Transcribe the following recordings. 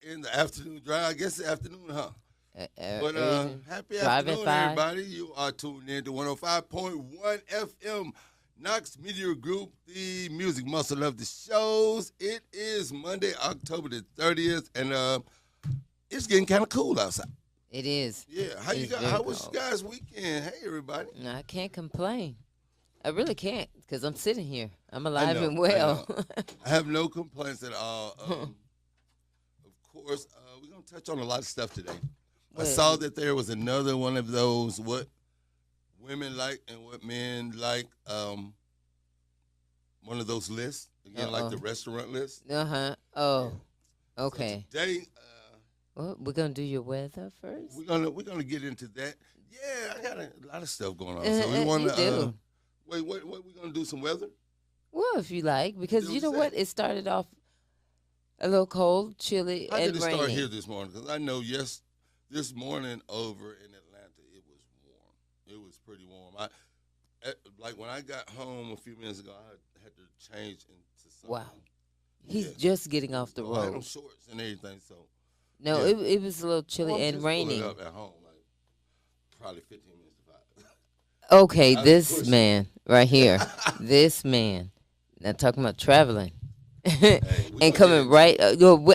in the afternoon drive. I guess the afternoon, huh? But happy Drive at afternoon, 5. everybody. You are tuned in to 105.1 FM, Knox Media Group, the music muscle of the shows. It is Monday, October the 30th, and it's getting kind of cool outside. It is. Yeah. How was you guys' weekend? Hey, everybody. No, I can't complain. I really can't because I'm sitting here. I'm alive and I well. I have no complaints at all. Of course, we're going to touch on a lot of stuff today. I saw that there was another one of those what women like and what men like, one of those lists, again, like the restaurant list. Uh-huh. Oh, okay. So today, well, we're going to do your weather first? we're gonna get into that. Yeah, I got a lot of stuff going on. So we want You to, do. wait, what we going to do some weather? Well, if you like, because Do you know that. what? It started off a little cold, chilly, How and did it rainy. start here this morning? Because I know, this morning over in Atlanta, it was warm. It was pretty warm. Like when I got home a few minutes ago, I had to change into something. Wow. He's just getting off the I had on road. shorts and everything, so. No, Yeah. it was a little chilly I'm and just raining. pulling up at home, like probably 15 minutes to 5. Okay, I was this pushing. man right here, this man. Now talking about traveling we and gonna coming get right.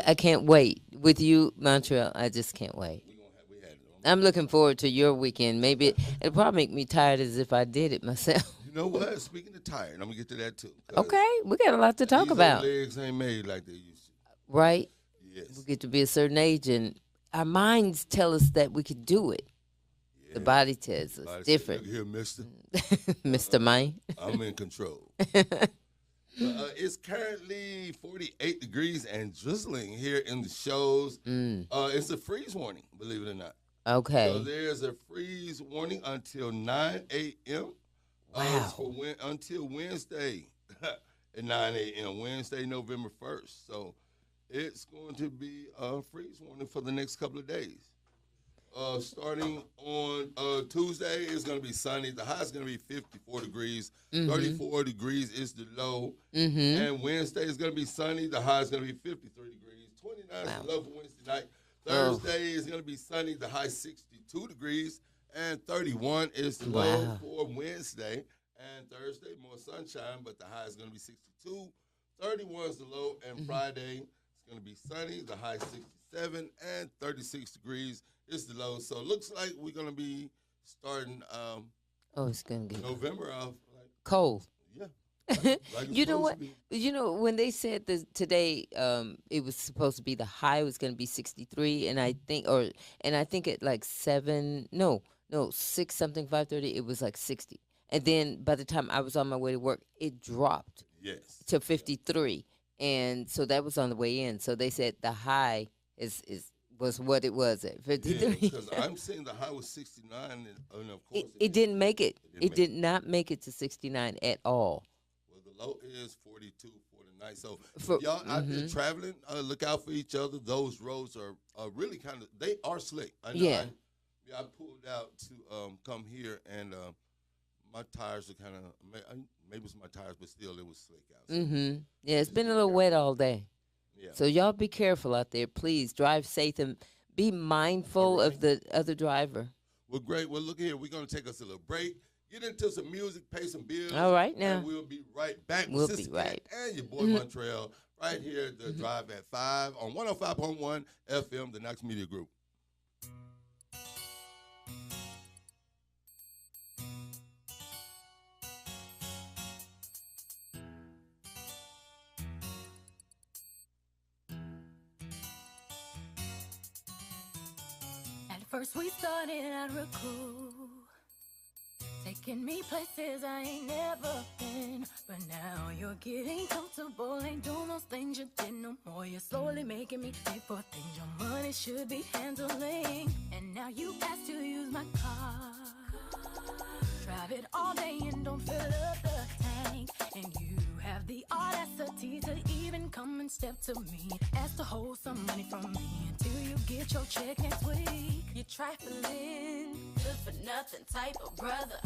I can't wait with you, Montreal. I just can't wait. We had it on. I'm looking forward to your weekend. Maybe it'll probably make me tired as if I did it myself. You know what? Speaking of tired, I'm gonna get to that too. 'cause Okay, we got a lot to talk these old about, legs ain't made like they used to. right? Yes. We get to be a certain age, and our minds tell us that we could do it. The Yeah. body tells us Body said, different. "Look here, mister. Mr. Mine. I'm in control." It's currently 48 degrees and drizzling here in the shows. It's a freeze warning, believe it or not. Okay. So there's a freeze warning until 9 a.m. Wow. Until Wednesday at 9 a.m. Wednesday, November 1st. So it's going to be a freeze warning for the next couple of days. Starting on Tuesday, it's going to be sunny. The high is going to be 54 degrees. 34 degrees is the low. And Wednesday is going to be sunny. The high is going to be 53 degrees. 29 is the low for Wednesday night. Thursday is going to be sunny. The high 62 degrees. And 31 is the low for Wednesday. And Thursday, more sunshine, but the high is going to be 62. 31 is the low. And Friday, it's going to be sunny. The high 67 and 36 degrees is the low. So it looks like we're going to be starting It's gonna get November off. cold. Yeah. Like it's You know supposed what? to be. You know when they said that today, it was supposed to be the high was going to be 63, and I think at like 6 something 5:30, it was like 60, and then by the time I was on my way to work, it dropped Yes. to 53, and so that was on the way in. So they said the high was what it was at 53. Because I'm saying the high was 69, and of course It didn't make it. didn't It make did not make it to 69 at all. Well, the low is 42 for the night. So For- y'all out there traveling, look out for each other. Those roads are really they are slick. I know. Yeah. I pulled out to come here, and my tires are kind of maybe it's my tires, but still it was slick outside. Yeah, it's been a little wet all day. Yeah. So y'all be careful out there. Please drive safe and be mindful of the other driver. Well, great. Well, look here. We're going to take us a little break, get into some music, pay some bills. All right, now. And we'll be right back. We'll with be Sister right. Cat and your boy Montreal right here at the Drive at 5 on 105.1 FM, the Knox Media Group. At first we started out real cool, taking me places I ain't never been. But now you're getting comfortable, ain't doing those things you did no more. You're slowly making me pay for things your money should be handling. And now you ask to use my car, drive it all day and don't fill up the tank. And you have the audacity to even come and step to me, ask to hold some money from me until you get your check next week. You're trifling, good for nothing type of brother.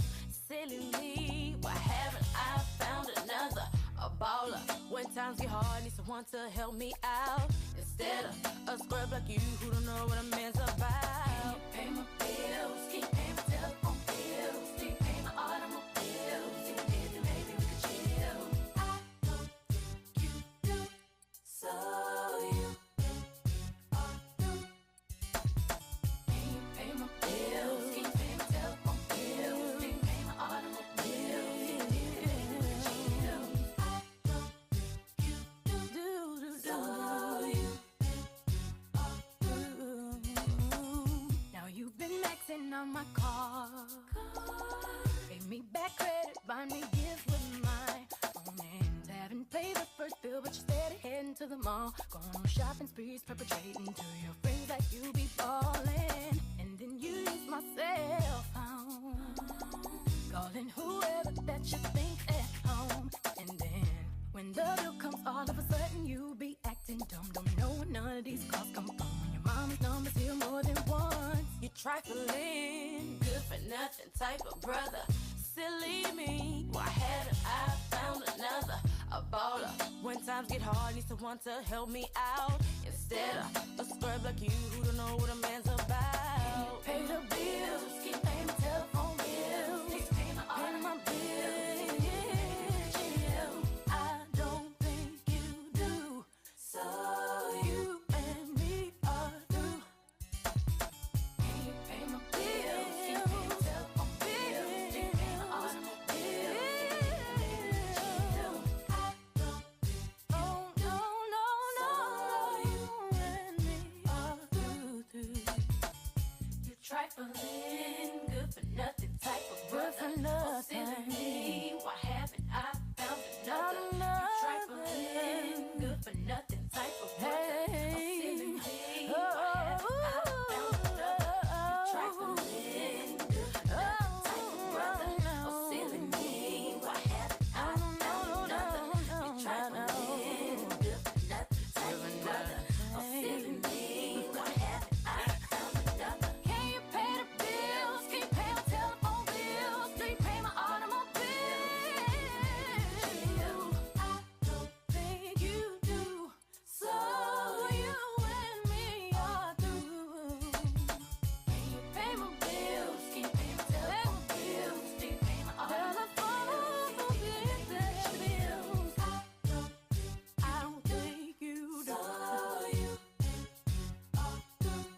Silly me, why haven't I found another? A baller, When times get hard, need someone to help me out. Instead of a scrub like you who don't know what a man's about. Pay my bills, keep paying my telephone bills, keep paying my automobiles. If you did, then maybe we could chill. I don't think you do, so you are through. Can you pay my bills, keep paying my telephone bills, keep paying my automobiles. If you did, then maybe we could chill. I don't think you do, so you are through. Now you've been maxing on my car. Pay me back credit, buy me gifts with my own hands. Haven't paid the first bill, but you're steady heading to the mall. Going on shopping sprees, perpetrating to your friends that you be ballin'. And then you use my cell phone, calling whoever that you think at home. And then when the bill comes, all of a sudden you be acting dumb. Don't know where none of these calls come from. When your mama's number's here more than once. You trifling, good for nothing type of brother. Silly me, why haven't I found another? A baller. When times get hard, need someone to help me out. Instead of a scrub like you who don't know what a man's about. Pay the bills, keep paying my telephone bills, keep paying my bills. Chill. I don't think you do, so you and me are through. Can you pay my bills, keep paying my telephone bills, keep paying my automobiles. Chill. I don't think you do, so you and me are through. You trifling, good for nothing type of brother. Silly me, why haven't I found another? You trifling, good for nothing type of brother. Silly me, why haven't I found another? You trifling, good for nothing type of brother. Oh, silly me, why haven't I found another? You trifling, good for nothing type of brother. Oh, silly me, why haven't I found another? Can you pay the bills? Can you pay my telephone bills? Do you pay my automobile? I don't think you do, so you and me are through. Can you pay my bills? Can you pay my telephone bills? Do you pay my automobile? I don't think you do, so you are through.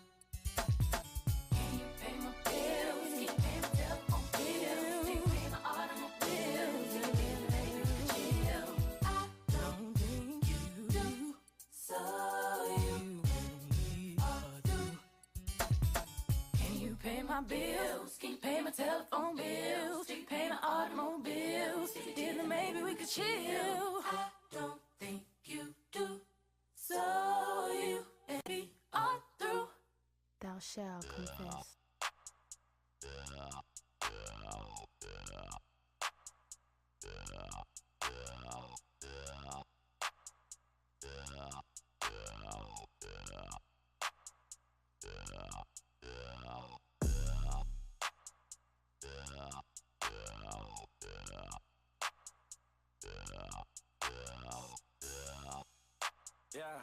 Can you pay my bills? Can you pay my telephone bills? Do you pay my automobiles? If you did, maybe we could chill. I don't think you do, so you are through. Can you pay my bills? Can you pay my telephone bills? Do you pay my automobiles? If you did, then maybe we could chill. I don't think you do, so you and me are through. Thou shalt confess. Yeah.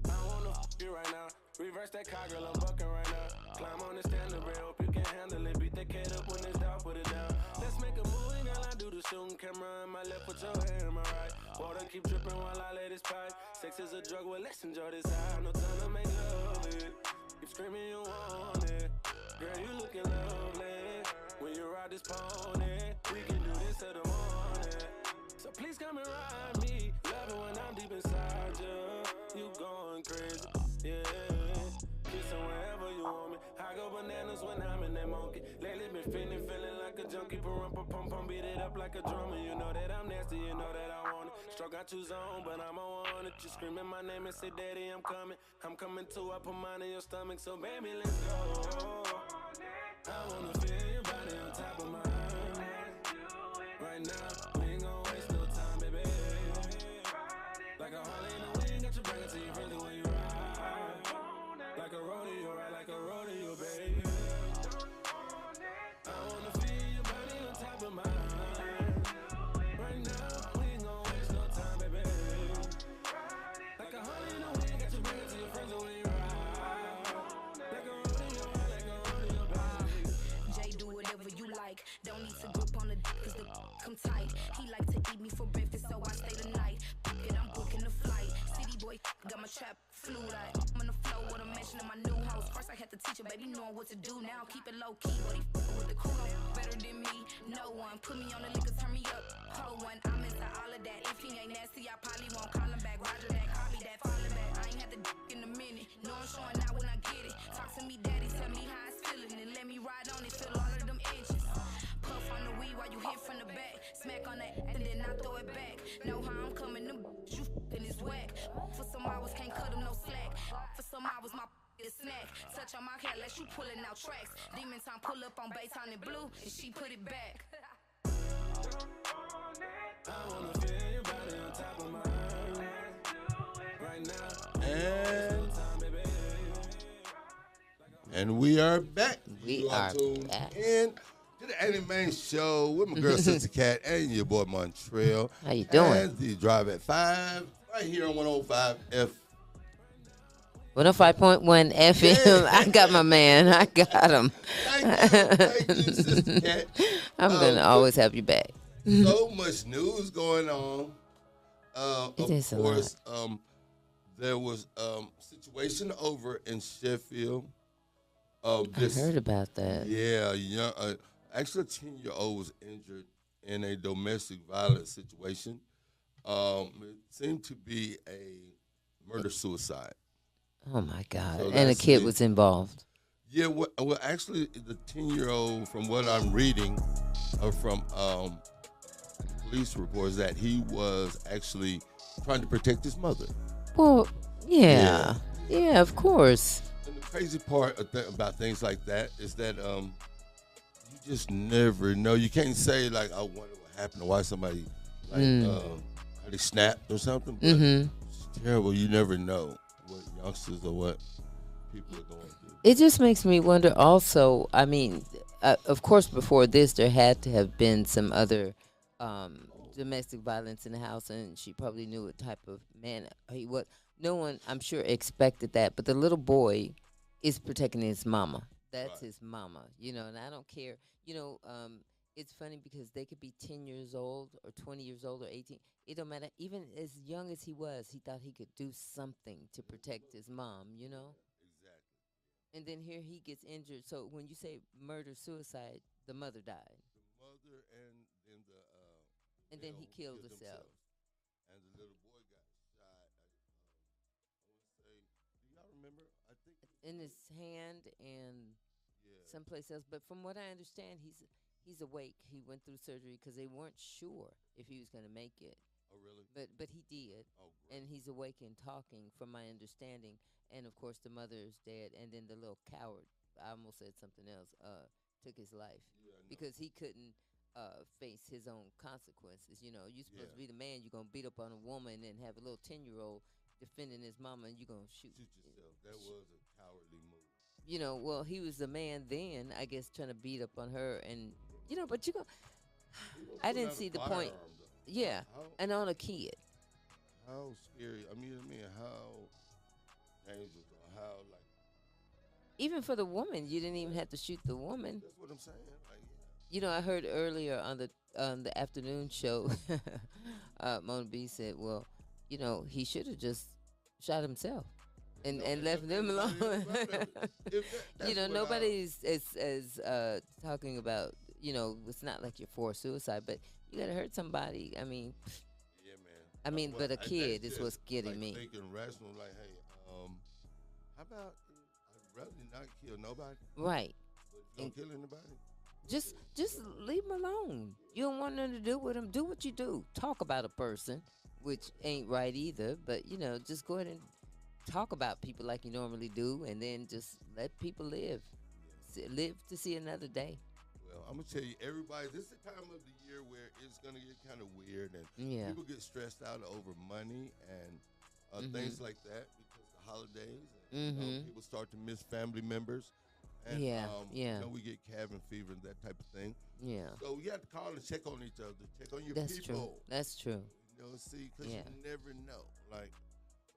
I wanna you right now. Reverse that car, girl, I'm bucking right now. Climb on the standard rail, hope you can handle it. Beat that cat up when it's down, put it down. Let's make a movie, girl, I do the shooting. Camera in my left, put your hand in my right. Water keep dripping while I let it pipe. Sex is a drug, well, let's enjoy this high. No time to make love it. Keep screaming you want it. Girl, you looking lovely. When you ride this pony, we can do this till the morning. So please come and ride me. Love it when I'm deep inside you. You going crazy, yeah. Kissing wherever you want me. I go bananas when I'm in that monkey. Lately been feeling like a junkie. Pump, beat it up like a drummer. You know that I'm nasty, you know that I want it. Stroke out your zone, but I'm on it. You screaming my name and say, Daddy, I'm coming. I'm coming too, I put mine in your stomach. So baby, let's go. I wanna feel your body on top of mine. Right now, we ain't gon' waste no time, baby. Like a Harley in the wind, got you bring it to you really when you ride. Like a rodeo, right? Like a rodeo, baby. I wanna feel you like. Don't need to grip on the dick cause the come tight. He like to eat me for breakfast, so I stay the night. And I'm booking the flight. City boy got my trap flued. I'm on the flow with a mention in my new house. First I had to teach a baby knowing what to do. Now keep it low key, but he with the crew. Better than me, no one. Put me on the liquor, turn me up. Hold one, I'm into all of that. If he ain't nasty, I probably won't call him back. Roger that, copy that, falling back. I ain't had the dick in a minute. No, I'm showing out when I get it. Talk to me, daddy, tell me how it's feeling, and let me ride on it, feel all of them inches. Puff on the weed while you hit from the back. Smack on that and then I throw it back. Know how I'm coming, them you and it's whack. For some hours can't cut them no slack. For some hours my is snack. Touch on my hair, let you pulling out tracks. Demon time pull up on Baytown and Blue, and she put it back. I wanna feel your body on top of mine right now. And we are back. We You are tuned back. in to the Anime Show with my girl Sister Cat and your boy Montreal. How you doing? And the Drive at 5 right here on 105 F. 105.1 FM. I got my man. I got him. Thank you, Sister Cat. I'm going to always have you back. So much news going on. It is a Of course, there was situation over in Sheffield. I heard about that. Yeah, young, actually a 10-year-old was injured in a domestic violence situation. It seemed to be a murder-suicide. Oh, my God. So And a that's kid it. was involved. Yeah, well, actually, the 10-year-old, from what I'm reading from police reports, that he was actually trying to protect his mother. Well, yeah. Yeah, of course. And the crazy part about things like that is that you just never know. You can't say, like, I wonder what happened or why somebody, like, how they snapped or something. But it's terrible. You never know what youngsters or what people are going through. It just makes me wonder also, I mean, of course, before this, there had to have been some other domestic violence in the house, and she probably knew what type of man he was. No one, I'm sure, expected that, but the little boy is protecting his mama. That's his mama, you know, and I don't care. You know, it's funny because they could be 10 years old or 20 years old or 18. It don't matter. Even as young as he was, he thought he could do something to protect his mom, you know? Exactly. And then here he gets injured. So when you say murder, suicide, the mother died. The mother and then the And then he killed himself. And the little boy got shot. I want to say, do y'all remember? I think In his hand and yeah. someplace else. But from what I understand, he's awake. He went through surgery because they weren't sure if he was going to make it. Oh, really? But he did. Oh, great. And he's awake and talking, from my understanding. And, of course, the mother is dead. And then the little coward, I almost said something else, took his life. Yeah, I know. Because he couldn't face his own consequences. You know, you're supposed to be the man. You're going to beat up on a woman and have a little 10-year-old defending his mama, and you're going to shoot. Shoot yourself. That was a cowardly move. You know, well, he was the man then, I guess, trying to beat up on her. And, you know, but you go, I didn't see the point. Yeah, and on a kid. How scary. I mean, how dangerous or how, like. Even for the woman, you didn't even have to shoot the woman. That's what I'm saying. Like, yeah. You know, I heard earlier on the afternoon show, Mona B said, well, you know, he should have just shot himself and left them alone. You know, nobody's is talking about, you know, it's not like you're for suicide, but you got to hurt somebody. I mean, Yeah, man. I mean, but a kid is what's getting like me. Thinking rational, like, hey, how about I'd rather not kill nobody, Right. but if you don't kill anybody. Just leave him alone. You don't want nothing to do with him. Do what you do. Talk about a person, which ain't right either. But, you know, just go ahead and talk about people like you normally do, and then just let people live. Live to see another day. Well, I'm gonna tell you, everybody, this is the time of the year where it's gonna get kind of weird, and Yeah. people get stressed out over money and things like that because the holidays. And, you know, people start to miss family members. And, Yeah, yeah. You know, we get cabin fever and that type of thing. Yeah. So you have to call and check on each other, check on your That's people. true. That's true. You know, see, because Yeah. you never know. Like,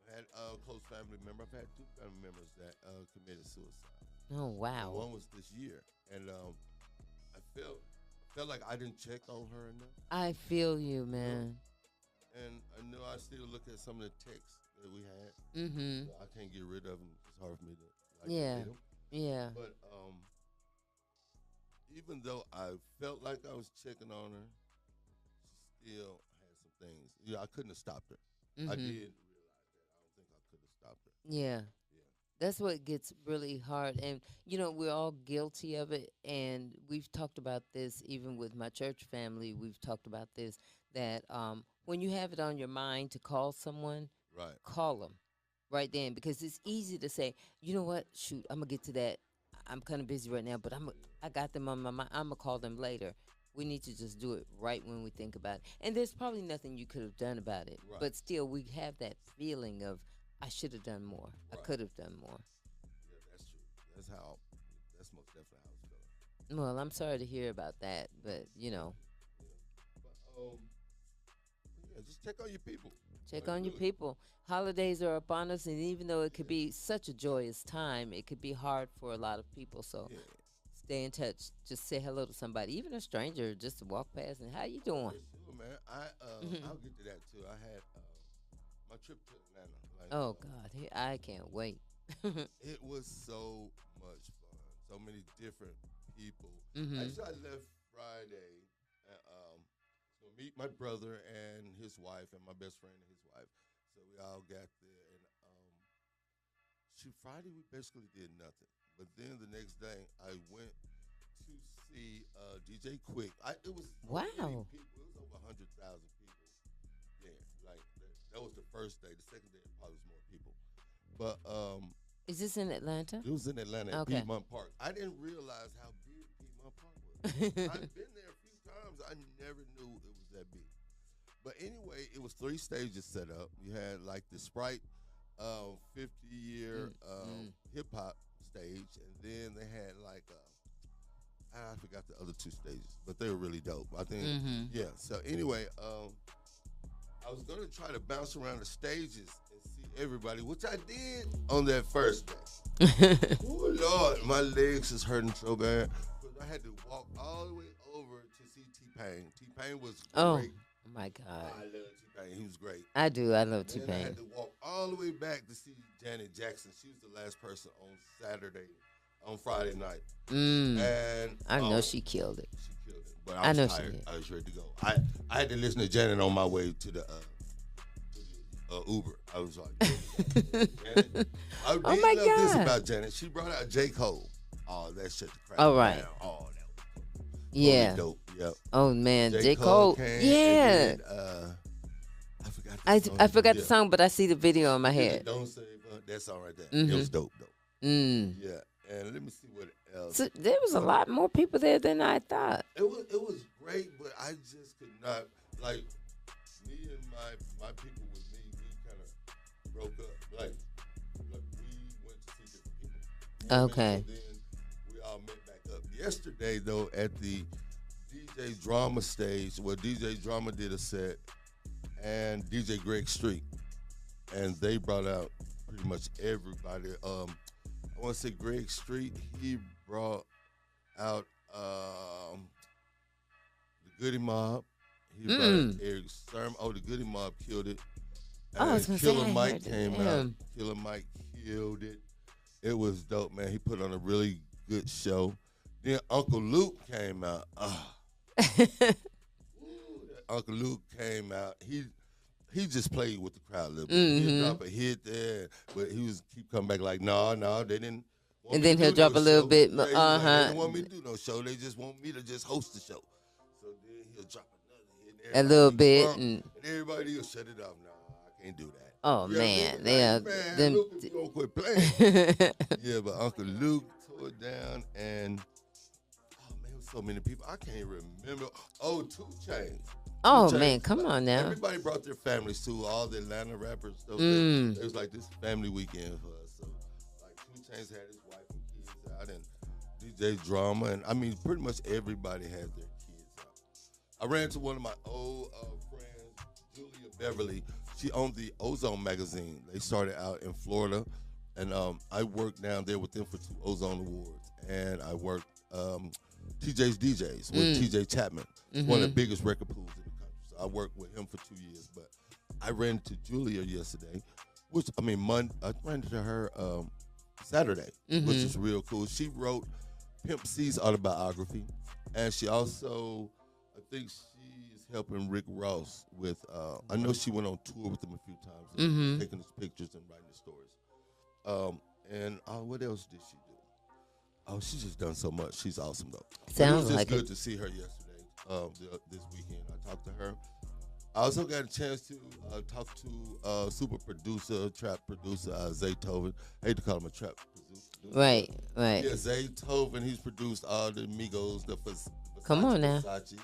I had a close family member. I've had 2 family members that committed suicide. Oh, wow. One was this year, and I felt felt like I didn't check on her enough. I feel you, man. And I know I still look at some of the texts that we had. Mm-hmm. I can't get rid of them. It's hard for me to Yeah. delete them. Yeah. But even though I felt like I was checking on her, she still had some things. Yeah, I couldn't have stopped her. I Mm-hmm. did realize that. I don't think I could have stopped her. Yeah. Yeah. That's what gets really hard. And, we're all guilty of it. And we've talked about this even with my church family. We've talked about this that when you have it on your mind to call someone, Right. call them right then because it's easy to say, you know what, shoot, I'm going to get to that. I'm kind of busy right now, but I got them on my mind. I'm going to call them later. We need to just do it right when we think about it. And there's probably nothing you could have done about it. Right. But still, we have that feeling of, I should have done more. I Right. could have done more. Yeah, that's true. That's most definitely how I was feeling. Well, I'm sorry to hear about that, but Yeah. But yeah, just check on your people. check Like, on your really. people. Holidays are upon us, and even though it could be such a joyous time, it could be hard for a lot of people. So Yeah. stay in touch. Just say hello to somebody, even a stranger, just to walk past and how you For doing? sure, man. I'll get to that too. I had my trip to Atlanta. Like, Oh God, I can't wait. it was so much fun. So many different people. Mhm. Actually, I left Friday. To meet my brother and his wife, and my best friend and his wife. So we all got there, and Friday we basically did nothing. But then the next day, I went to see DJ Quick. It was so many Wow. people. It was over 100,000 people there. Like that was the first day. The second day, it probably was more people. But Is this in Atlanta? it was in Atlanta at Okay. Piedmont Park. I didn't realize how big Piedmont Park was. I've been there a few times. I never knew it was that big. But anyway, it was 3 stages set up. You had like the Sprite 50-year hip hop stage, and then they had like I forgot the other 2 stages, but they were really dope. I think yeah. So anyway, I was gonna try to bounce around the stages and see everybody, which I did on that first day. Oh Lord, my legs is hurting so bad because I had to walk all the way over to see T-Pain. T-Pain was Oh great. my God, I love T-Pain. He was great. I do. I love And then I had T-Pain. to walk all the way back to see Janet Jackson. She was the last person on Friday night. And I know she killed it. she killed it. But I I was know she tired. did. I was ready to go. I had to listen to Janet on my way to the Uber. I was like, Janet. I did Oh my love this God. about Janet. She brought out J. Cole. Oh, that shit the crap. Oh, right. down. Oh, that was Yeah. dope. Yep. Oh man, J. J. Cole. came, Yeah. and then, I forgot. The song. I forgot Yeah. the song, but I see the video in my Did it, head. Don't say that song right there. It was dope. Mm. Yeah. And let me see what else. So there was a lot more people there than I thought. It was great, but I just could not like me and my people with me. We kind of broke up. Like we went to see different people. You know what I mean? Okay. So then we all met back up yesterday though at the DJ Drama stage. Where DJ Drama did a set, and DJ Greg Street, and they brought out pretty much everybody. I want to say Greg Street. He brought out the Goody Mob. He brought out Eric Sermon. Oh, the Goody Mob killed it. Oh, I was And gonna say, Killer I Mike heard it. came out. Damn. Killer Mike killed it. It was dope, man. He put on a really good show. Then Uncle Luke came out. Uncle Luke came out. He just played with the crowd a little bit. He'd drop a hit there, but he was keep coming back like, no, they didn't. Want And me then to he'll do drop no a little show. bit, Yeah, he was like, uh-huh. They didn't want me to do no show. They just want me to just host the show. So then he'll drop another hit. A little bit, Drunk, and everybody will shut it off. Nah, I can't do that. oh Yeah, man, Luke, they are man, them. Luke, if you don't quit playing. Yeah, but Uncle Luke tore it down, and oh man, it was so many people. I can't remember. Oh, 2 Chainz. Oh 2 man, Chainz. come on now. Everybody brought their families too. All the Atlanta rappers. Stuff. Mm. It was like this family weekend for us. So like 2 Chainz had his wife and kids out, and DJ Drama, and I mean pretty much everybody had their kids out. I ran into one of my old friends, Julia Beverly. She owned the Ozone magazine. They started out in Florida, and I worked down there with them for 2 Ozone Awards, and I worked TJ's DJs with TJ Chapman. One of the biggest record pools in the country. So I worked with him for 2 years. But I ran into Julia yesterday, I ran into her Saturday, which is real cool. She wrote Pimp C's autobiography, and she also, I think she is helping Rick Ross with, I know she went on tour with him a few times, taking his pictures and writing his stories. And what else did she do? Oh, she's just done so much. She's awesome, though. Sounds it was like just good to see her yesterday, this weekend. I talked to her. I also got a chance to talk to super producer, trap producer, Zaytoven. I hate to call him a trap producer. Right. Yeah, Zaytoven. He's produced all the Migos, the Versace, Come on now. Versace, and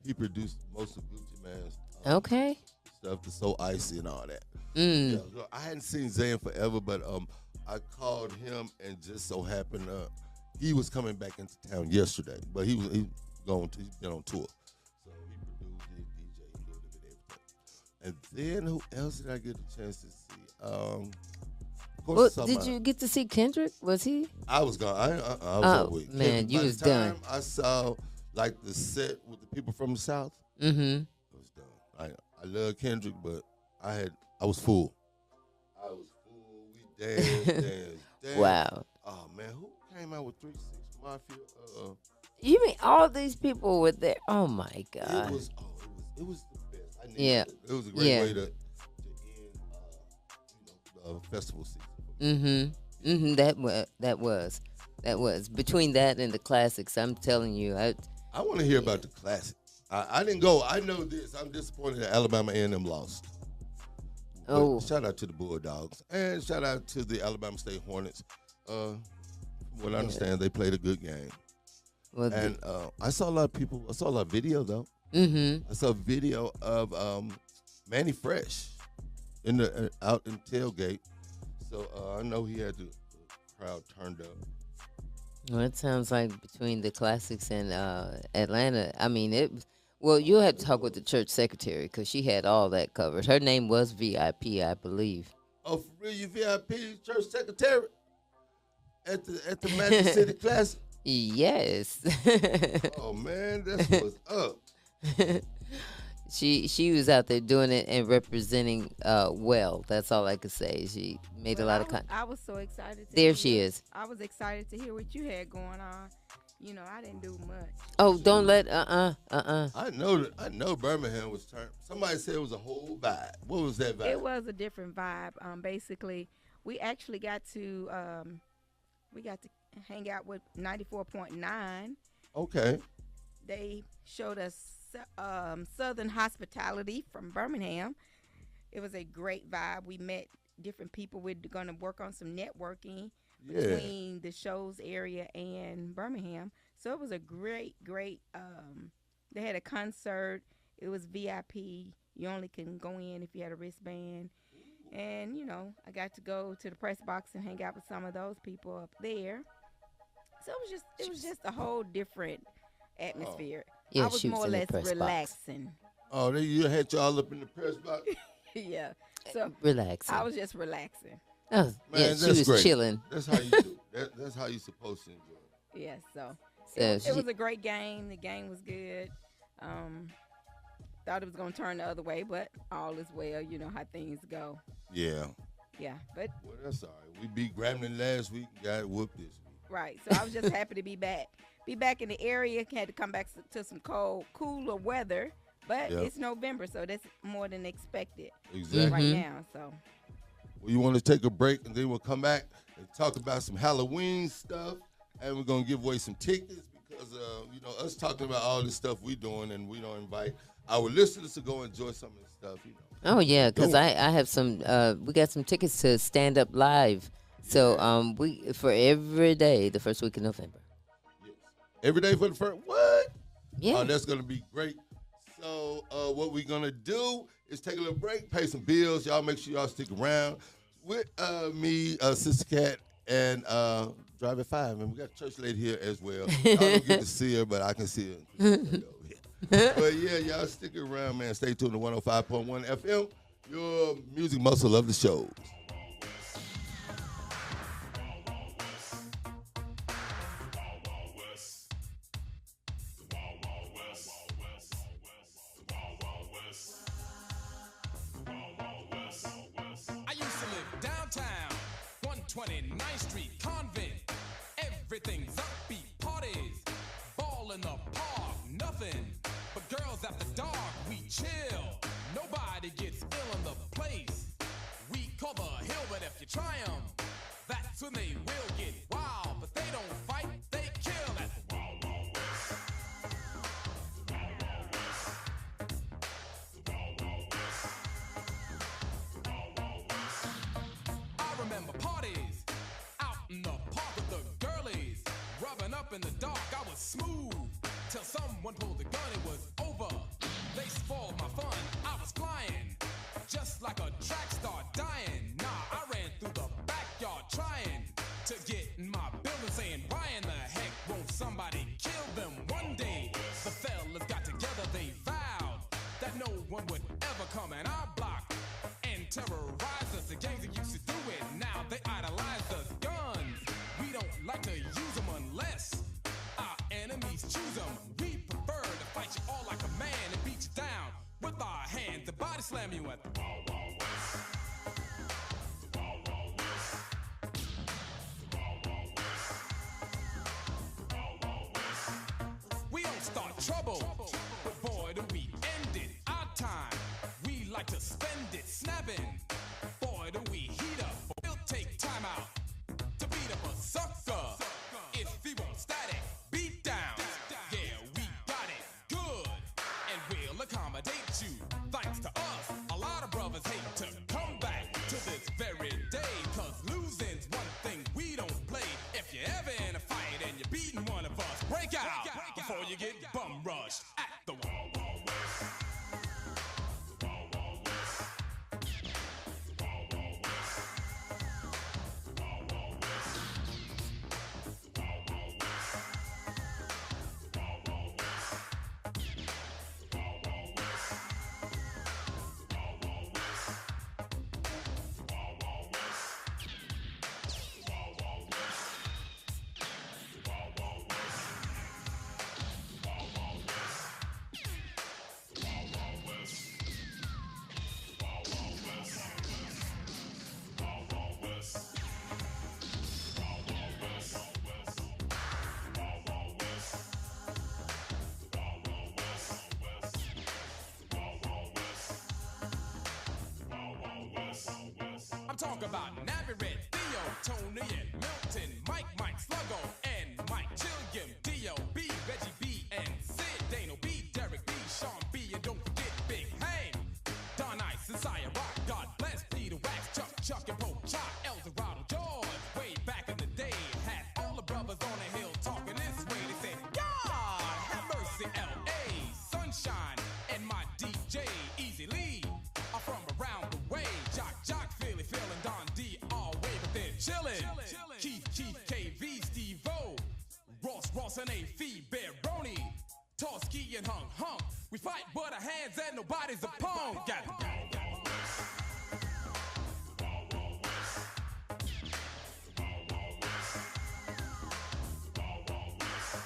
he produced most of Gucci Mane's Okay. stuff, the So Icy and all that. Mm. Yeah, so I hadn't seen Zay in forever, but I called him and just so happened he was coming back into town yesterday, but he's been on tour. So he produced, he DJ, he did a little bit of everything. And then who else did I get a chance to see? Of course, Did you get to see Kendrick? Was he? I was gone. I was Oh, week. man, you By was the time done. I saw like the set with the people from the South. Mm-hmm. I was done. I love Kendrick, but I was full. I was full. We danced. Wow. Oh man, who came out with 3 6 Mafia? You mean all these people were there? Oh my God. It was the best. I needed Yeah. it was a great way to end the festival season. Mm-hmm. That was between that and the classics. I'm telling you, I want to hear about the classics. I didn't go. I know this. I'm disappointed that Alabama A&M lost. But shout out to the Bulldogs and shout out to the Alabama State Hornets. From what I understand, they played a good game. Well, and I saw a lot of people. I saw a lot of video though. I saw a video of Manny Fresh out in tailgate. So I know he had the crowd turned up. Well, it sounds like between the classics and Atlanta. I mean, it. Well, you'll have to talk with the church secretary because she had all that covered. Her name was VIP, I believe. Oh, for real, you VIP church secretary at the Magic City Classic? Yes. Oh man, that's what's up. She was out there doing it and representing well. That's all I could say. She made a lot of I was so excited. There she is. I was excited to hear what you had going on. You know, I didn't do much. Oh, don't let I know Birmingham was turned. Somebody said it was a whole vibe. What was that vibe? It was a different vibe. Basically, we actually got to hang out with 94.9. Okay. They showed us Southern hospitality from Birmingham. It was a great vibe. We met different people. We're going to work on some networking between the shows area and Birmingham. So it was a great. They had a concert. It was VIP. You only can go in if you had a wristband. And, you know, I got to go to the press box and hang out with some of those people up there. So it was just a whole different atmosphere. Yeah, I was more or less relaxing. Box. Oh, you had y'all up in the press box? Yeah. So relaxing. I was just relaxing. Oh, man, yeah, she was great. chilling. That's how you do. That's how you're supposed to enjoy it. Yeah, so So it was a great game. The game was good. Thought it was going to turn the other way, but all is well. You know how things go. Yeah. Yeah, but Well, that's all right. We beat Grambling last week, got whooped this week. right. So I was just happy to be back. Be back in the area. Had to come back to some cooler weather, but it's November, so that's more than expected Exactly. right now. So. Well, you want to take a break, and then we'll come back and talk about some Halloween stuff, and we're going to give away some tickets because, you know, us talking about all this stuff we doing, and we don't invite our listeners to go enjoy some of this stuff, you know. Oh, yeah, because I have some, we got some tickets to Stand Up Live. So for every day, the first week of November. Yes. Every day for the first, what? Yeah. Oh, that's going to be great. So what we're going to do is take a little break, pay some bills. Y'all make sure y'all stick around with me, Sister Cat, and Drive at 5. And we got a church lady here as well. Y'all don't get to see her, but I can see her. But yeah, y'all stick around, man. Stay tuned to 105.1 FM, your music muscle of the show. 29th Street, Convent. Everything's upbeat, parties, ball in the park, nothing but girls after dark. We chill, nobody gets ill in the place. We call the hill, but if you try 'em, that's when they will get wild. But they don't fight, they kill. That's the Wild Wild West. The Wild Wild West. The Wild Wild West. The Wild Wild West. I remember parties out in the park with the girlies, rubbing up in the dark. I was smooth till someone pulled the gun. It was over. They spoiled my fun. I was flying just like a track star, dying. Nah, I ran through the backyard trying to get in my building, saying, why in the heck won't somebody kill them one day? The fellas got together, they vowed that no one would ever come in our block and terrorize us. The gangs that used to do it, now they idolize us. Guns, we don't like to use them unless our enemies choose them. We prefer to fight you all like a man and beat you down with our hands and body slam you at the Wild Wild West. The Wild Wild West. The Wild Wild West. The Wild Wild West. We don't start trouble, but boy do we end it. Our time, we like to spend it snapping. Boy do we heat up, we'll take time out to beat up a sucker. If he won't static, beat down. Yeah, we got it good, and we'll accommodate you. Thanks to us, a lot of brothers hate to come back to this very day. Cause losing's one thing we don't play. If you're ever in a fight and you're beating one of us, break out before you get bum rushed at the Wild Wild West. The Wild Wild West. The Wild Wild West. The Wild Wild West. The Wild Wild West. The Wild Wild West. The Wild Wild West. The Wild Wild West. The Wild Wild West. The Wild Wild West. The Wild Wild West. The Wild Wild West. The Wild Wild West. The Wild Wild West. The Wild Wild West. The Wild Wild West. The Wild Wild West. The Wild Wild West. The Wild Wild West. The Wild Wild West. I'm talking about Navy Red, Theo, Tony, and Milton, Mike, Sluggo, and Mike Chilliam, D.O.B., Reggie B, and Sid, Dano B, Derek B, Sean B, and don't forget Big Hank, Don Ice, and Sire Rock, God bless Peter Wax, Chuck, and Pope Chop, El Dorado, George. Way back in the day, had all the brothers on the hill talking this way. They said, God, have mercy, L.A., Sunshine, and my DJ, Easy Lee, are from around the way. Jock, Philly, Phil, and Don D, all way, but they're chillin'. Keith, KV, Steve-O, Ross, and A.F. Baroni, Toski, and Hunk. We fight but our hands and nobody's a punk. Got it. The Wild Wild West. The Wild Wild West. The Wild Wild West. The Wild Wild West.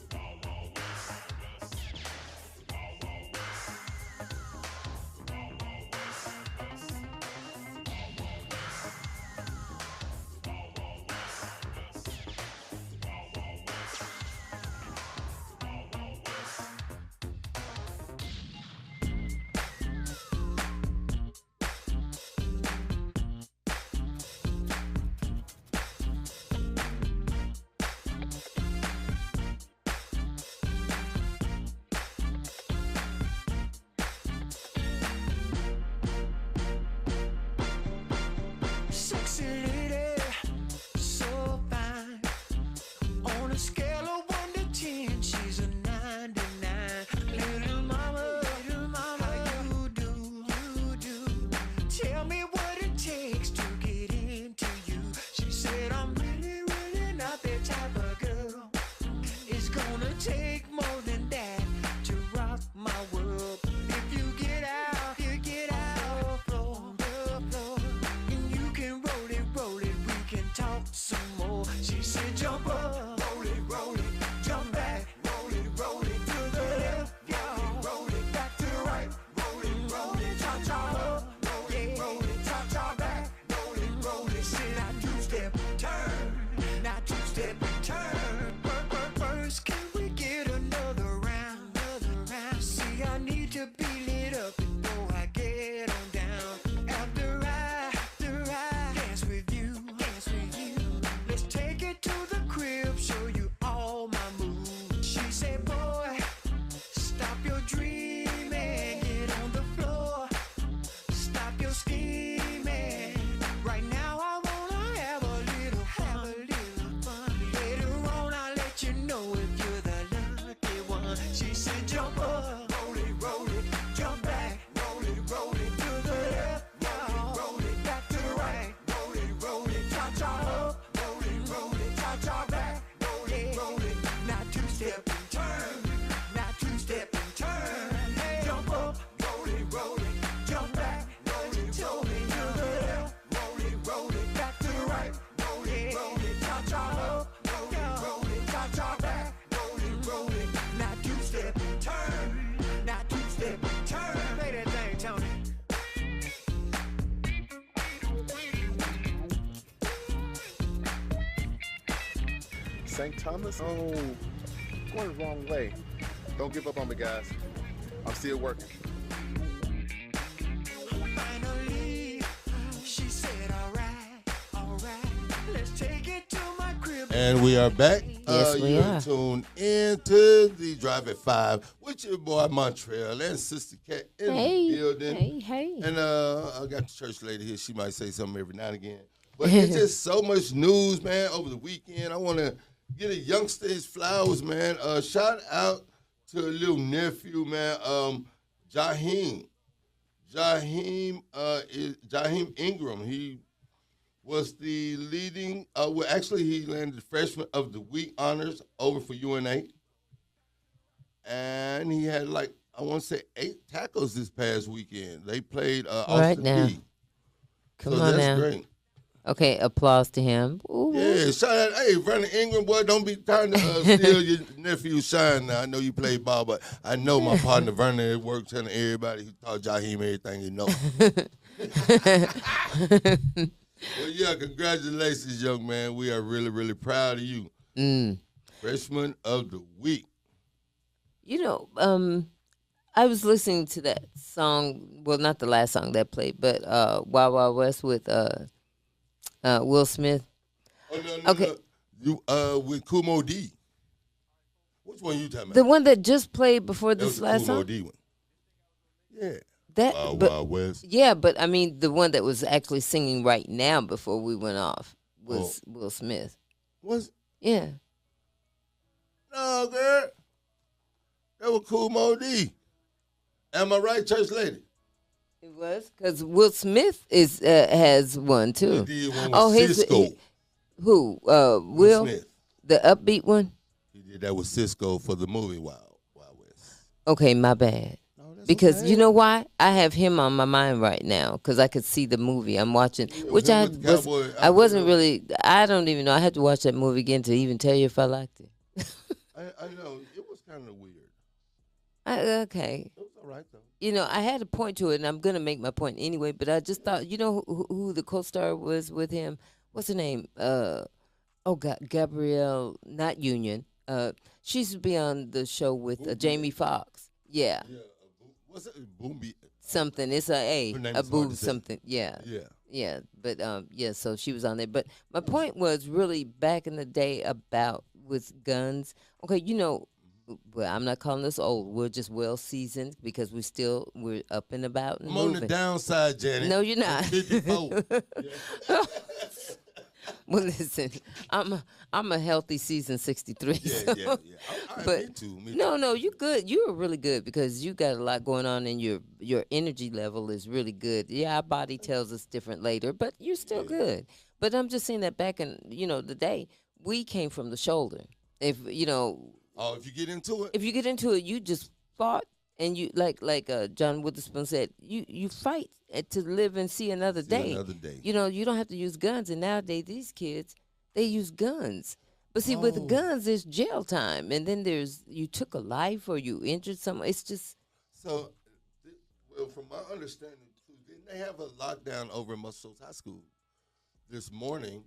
The Wild Wild West. The Wild Wild West. The Wild Wild West. The Wild Wild West. The Wild Wild West. The Wild Wild West. The Wild Wild West. Sexy lady, so fine. On a scale of 1 to 10, she's a 99. Little mama, how you do? Tell me what it takes to get into you. She said, I'm really, really not that type of girl. It's gonna take more than that to rock my world. If you get out, you get out, floor. And you can roll it, we can talk some more. She said, jump up, roll it, St. Thomas? Oh, going the wrong way. Don't give up on me, guys. I'm still working. Finally, she said, all right, let's take it to my crib. And we are back. Yes, we you're are. tuned into the Drive at 5 with your boy Montreal and Sister Cat in the building. Hey. And I got the church lady here. She might say something every now and again. But it's just so much news, man, over the weekend. I want to get a youngster his flowers, man. Shout out to a little nephew, man, Jaheim. Jaheim Ingram. He was the leading, he landed Freshman of the Week honors over for UNA. And he had, 8 tackles this past weekend. They played Austin Right now. Peay. Come So on that's now. great. Okay, applause to him. Ooh. Yeah, shout out. Hey, Vernon Ingram, boy, don't be trying to steal your nephew's shine now. I know you play ball, but I know my partner Vernon at work telling everybody he taught Jaheim everything he knows. Well, yeah, congratulations, young man. We are really, really proud of you. Freshman of the Week. You know, I was listening to that song. Well, not the last song that played, but Wild Wild West with Will Smith. Oh, no, Okay. no. You with Kumo D. Which one you talking about? The one that just played before That was this the last Kumo song. D one. Yeah. That, but, Wild West. yeah, but I mean the one that was actually singing right now before we went off was Will Smith. Was Yeah. no, girl. That was Kumo D. Am I right, church lady? It was because Will Smith is has one too. He did one with Cisco. Who? Will Smith. the upbeat one? He did that with Cisco for the movie Wild West. Okay, my bad. No, that's Because okay. you know why? I have him on my mind right now because I could see the movie I'm watching, which him I with the cowboy I wasn't outfit on. really. I don't even know. I had to watch that movie again to even tell you if I liked it. I know it was kind of weird. Okay. It was all right though. You know, I had a point to it, and I'm gonna make my point anyway. But I just thought, you know, who the co-star was with him? What's her name? Gabrielle, not Union. She used to be on the show with Jamie Foxx. Yeah, Yeah. What's it? Boombi. something. It's a Her name a is hard boob to say. something. Yeah. Yeah. Yeah, but yeah, so she was on there. But my point was really back in the day about with guns. Okay, you know, well, I'm not calling us old. We're just well seasoned because we're up and about and I'm on moving. the downside, Janet. No, you're I'm not. 54. Well, listen, I'm a healthy seasoned 63. Yeah, so- yeah. But me too. Me no, you good. You are really good because you got a lot going on, and your energy level is really good. Yeah, our body tells us different later, but you're still good. But I'm just saying that back in the day, we came from the shoulder. If Oh, if you get into it. if you get into it, you just fought, and you like John Witherspoon said, you fight to live and see another day. Another day. You know, you don't have to use guns, and nowadays these kids they use guns. But see, with the guns, there's jail time, and then you took a life or you injured someone. It's just So, well, from my understanding, too, didn't they have a lockdown over in Muscle High School this morning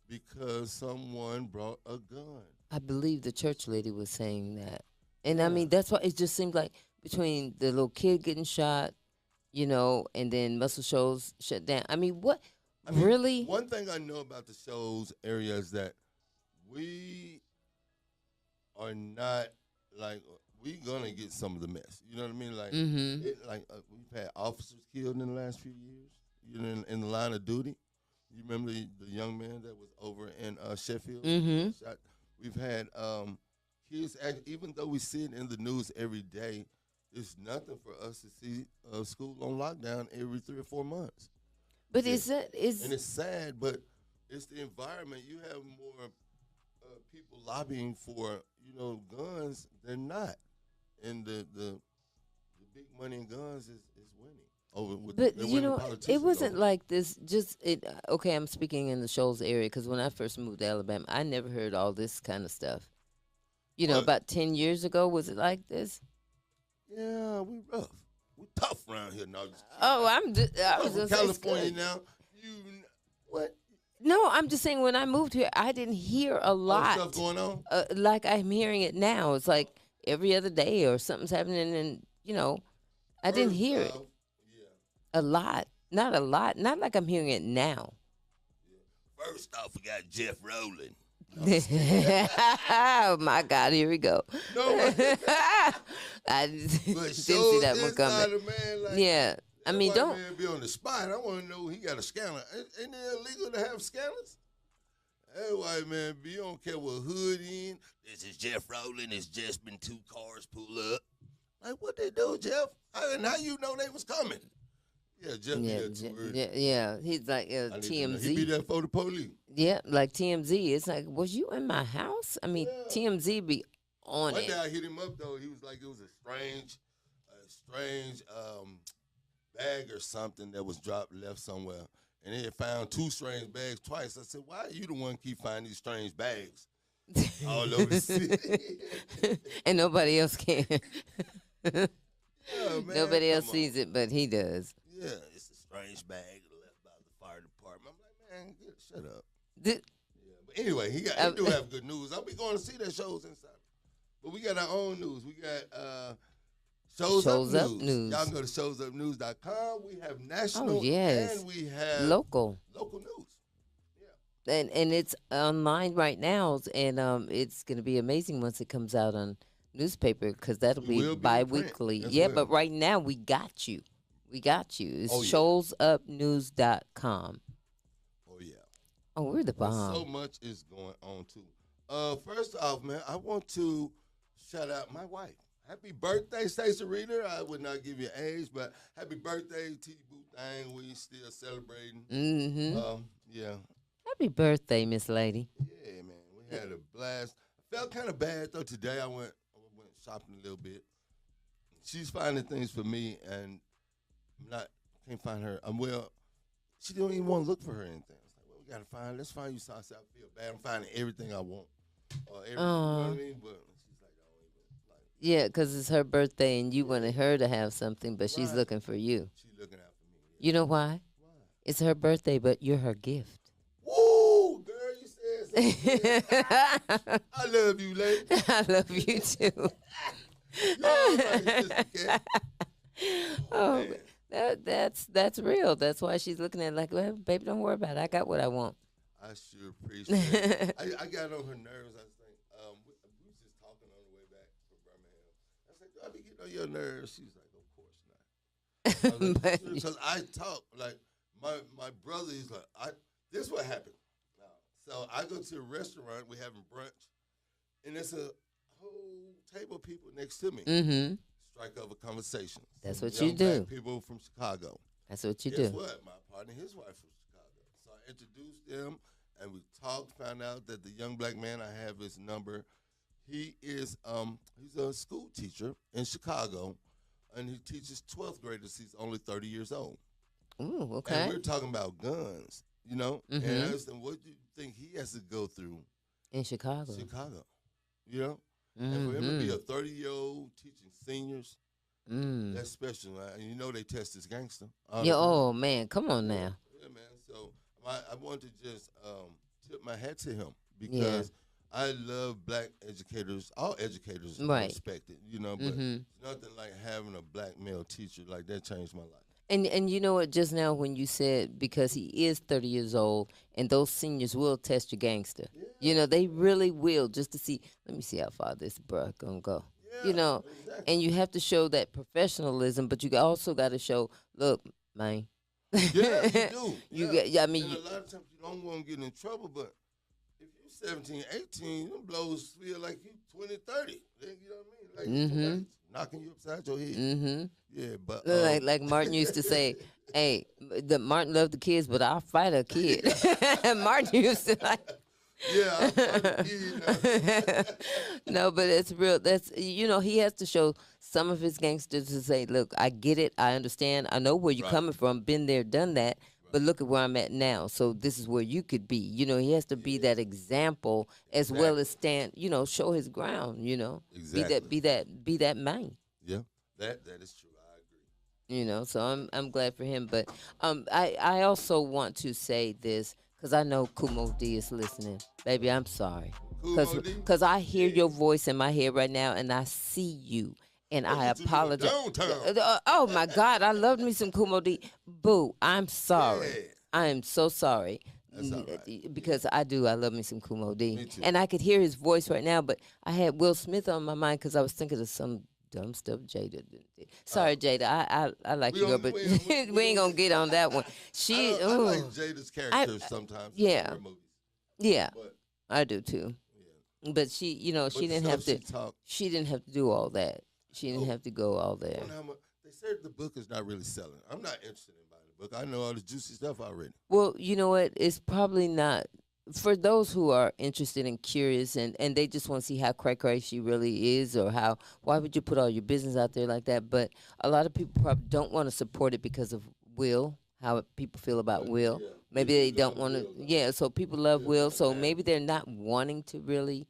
because someone brought a gun? I believe the church lady was saying that, and I mean that's why it just seemed like between the little kid getting shot, and then Muscle Shoals shut down. I mean, what really? One thing I know about the shows area is that we are not we gonna get some of the mess. You know what I mean? Like, we've had officers killed in the last few years. In the line of duty. You remember the young man that was over in Sheffield? Shot? We've had kids. Even though we see it in the news every day, it's nothing for us to see school on lockdown every 3 or 4 months. But Yeah. is And it's sad, but it's the environment. You have more people lobbying for guns than not, and the big money in guns is winning over. But they're you winning know, politicians it wasn't over. like this. Okay, I'm speaking in the Shoals area because when I first moved to Alabama, I never heard all this kind of stuff. What? About 10 years ago, was it like this? Yeah, we rough. We tough around here now. Oh, I was I'm gonna from say California it's good. now. What? No, I'm just saying when I moved here, I didn't hear a lot. Stuff going on. Like I'm hearing it now. It's like every other day or something's happening, and I didn't First hear it off, yeah. a lot. Not a lot. Not like I'm hearing it now. First off, we got Jeff Rowland. Oh my God! Here we go. No, I didn't but see that one inside coming. of man, like, Yeah, I that mean, white don't. man be on the spot. I want to know he got a scanner. Ain't it illegal to have scanners? That white man be don't care what hood in. This is Jeff Rowland. It's just been 2 cars pull up. Like what they do, Jeff? And how you know they was coming? Yeah, Jeff be there too early. Yeah. He's like I need to know. TMZ. He be there for the police. Yeah, like TMZ. It's like, was you in my house? I mean, Yeah. TMZ be on One it. day I hit him up though. He was like, it was a strange bag or something that was left somewhere, and he had found 2 strange bags twice. I said, why are you the one keep finding these strange bags all over the city? And nobody else can. Yeah, man, Nobody else come on. sees it, but he does. Yeah, it's a strange bag left by the fire department. I'm like, man, shut up. Th- Yeah, but anyway, he do have good news. I'll be going to see that shows inside. But we got our own news. We got Shows Up News. Y'all can go to showsupnews.com. We have national and we have local news. and it's online right now, and it's going to be amazing once it comes out on newspaper because that'll It be will be in bi-weekly. print as Yeah, well. but right now we got you. It's Oh, yeah. showsupnews.com. Oh, yeah. Oh, we're the But bomb. so much is going on, too. First off, man, I want to shout out my wife. Happy birthday, Stacey Reader. I would not give you an age, but happy birthday, T. Boo Thang. We still celebrating. Mm-hmm. Yeah. Happy birthday, Miss Lady. Yeah, man. We had a blast. I felt kind of bad, though. Today I went shopping a little bit. She's finding things for me, and can't find her. She don't even want to look for her anything. I was like, well, we got to let's find you something. I feel bad. I'm finding everything I want. You know what I mean? But she's like, I don't even like. Yeah, because it's her birthday and you wanted her to have something, but she's Right. looking for you. She's looking out for me. Yeah. You know why? Why? It's her birthday, but you're her gift. Woo, girl, you said something. I love you, lady. I love you too. You're my sister, cat. Oh, man. that's real. That's why she's looking at it like, well, baby, don't worry about it. I got what I want. I sure appreciate it. I got on her nerves. I think we was just talking on the way back from Birmingham. I said, do I be getting on your nerves? She's like, of course not. Because I talk like my brother. He's like, this is what happened. So I go to a restaurant. We having brunch, and there's a whole table of people next to me. Mm-hmm. Strike up a conversation. That's Some what you young do. black people from Chicago. That's what you Guess do. what? My partner, his wife from Chicago. So I introduced them, and we talked. Found out that the young black man, I have his number. He is he's a school teacher in Chicago, and he teaches 12th graders. He's only 30 years old. Ooh, And okay. we're talking about guns, you know. Mhm. And I was thinking, what do you think he has to go through In Chicago. Chicago? You know, and for him to be a Mm-hmm. 30-year-old teaching seniors, Mm. that's special. And you know they test this gangster. Yeah, oh, man. Come on now. Yeah, man. So I wanted to just tip my hat to him because I love black educators. All educators are Right. respected, you know, but Mhm. it's nothing like having a black male teacher. Like, that changed my life. And you know what, just now when you said because he is 30 years old and those seniors will test your gangster. You know, they really will just to see, let me see how far this bruh gonna go. You know, exactly. and you have to show that professionalism, but you also got to show, look, man. Yeah, you do. You yeah. get, I mean, And a lot of times you don't want to get in trouble, but if you're 17, 18, them blows feel like you 20, 30. You know what I mean? Like, somebody's knocking you upside your head. mm-hmm. Yeah, but like Martin used to say, hey, the Martin loved the kids, but I'll fight a kid. Martin used to like, yeah, I'm a kid now. no, but it's real. That's, you know, he has to show some of his gangsters to say, look, I get it, I understand, I know where you're Right. coming from, been there, done that, but look at where I'm at now. So this is where you could be. You know, he has to be that example as well as stand, you know, show his ground, you know. Exactly. Be that man. Yeah, that is true. I agree. You know, so I'm glad for him. But I also want to say this because I know Kumo D is listening. Baby, I'm sorry. Kumo D? Because I hear Yeah. your voice in my head right now, and I see you, and Oh, I you two live apologize. downtown. Oh, my God, I loved me some Kumo D. Boo, I'm sorry. Yeah. I am so sorry. That's all right. Because I do. I love me some Kumo D. Me too. And I could hear his voice right now, but I had Will Smith on my mind because I was thinking of some dumb stuff Jada did. Sorry, Jada. I like We you, girl, don't- but we we don't- we ain't don't- gonna get on that one. She, I like ooh, Jada's characters sometimes. yeah. In her movies. yeah, But, I do too. yeah. But she, But she the didn't have stuff to. she talk, She didn't have to do all that. She didn't Oh. have to go all I there. wonder how much, they said the book is not really selling. I'm not interested in buying the book. I know all the juicy stuff already. Well, you know what? It's probably not for those who are interested and curious, and they just want to see how cray she really is, or how why would you put all your business out there like that? But a lot of people probably don't want to support it because of Will, how people feel about Will. Yeah. Maybe People they don't love want to. Will, though. Yeah, so people love Will's Will, not so bad. maybe they're not wanting to really.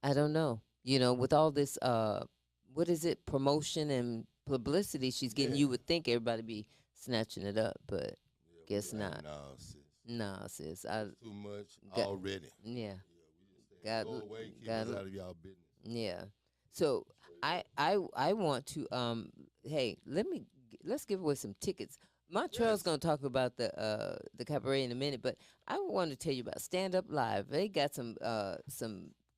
I don't know. With all this, what is it, promotion and publicity she's getting, Yeah. you would think everybody be snatching it up, but Yeah, guess we like, not. No, sis. Nah, sis. Too much Got- already. Yeah, We just say, Got- go away, keep got- us out of y'all business. yeah. So I want to hey, let's give away some tickets. Montreal's Yes. gonna talk about the cabaret in a minute, but I want to tell you about Stand Up Live. They got some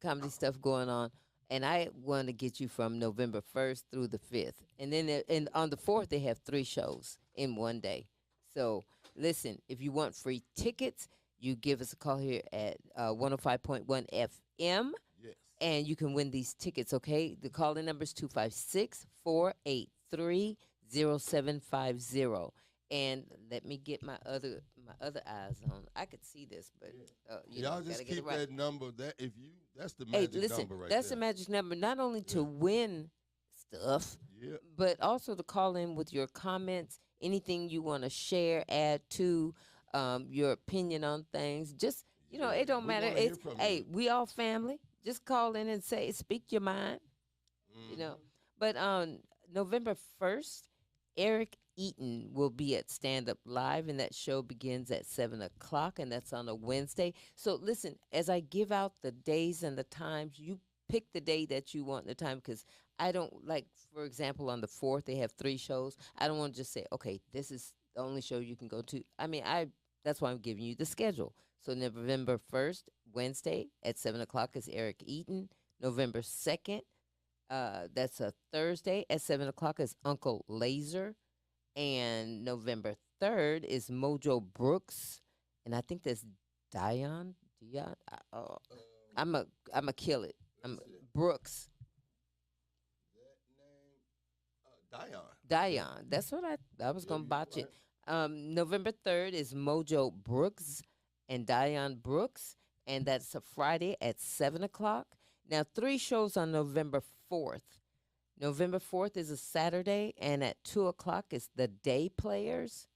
comedy stuff going on, and I want to get you from November 1st through the 5th, and then and on the 4th they have 3 shows in one day. So listen, if you want free tickets, you give us a call here at 105.1 FM. Yes. And you can win these tickets, okay? The call-in number is 256-483-0750. And let me get my other eyes on. I could see this, but Y'all gotta just get it keep right. that number. That's the Hey, magic listen, number right that's there. the magic number, not only to win stuff, Yeah. but also to call in with your comments, anything you want to share, add to your opinion on things. Just, it don't we matter. wanna hear It's from hey, you. we all family. Just call in and speak your mind. Mhm. But on November 1st, Eric Eaton will be at Stand Up Live, and that show begins at 7 o'clock, and that's on a Wednesday. So listen, as I give out the days and the times, you pick the day that you want and the time, because I don't like, for example, on the 4th, they have 3 shows. I don't want to just say, okay, this is the only show you can go to. I mean, that's why I'm giving you the schedule. So November 1st, Wednesday at 7 o'clock is Eric Eaton. November 2nd, that's a Thursday at 7 o'clock is Uncle Laser. And November 3rd is Mojo Brooks. And I think that's Dion. I'm a kill it. Brooks. Dion. Dion. That's what I was gonna you're botch right. it. November 3rd is Mojo Brooks and Dion Brooks, and that's a Friday at 7 o'clock. Now 3 shows on November 4th. November 4th is a Saturday, and at 2 o'clock is the Day Players,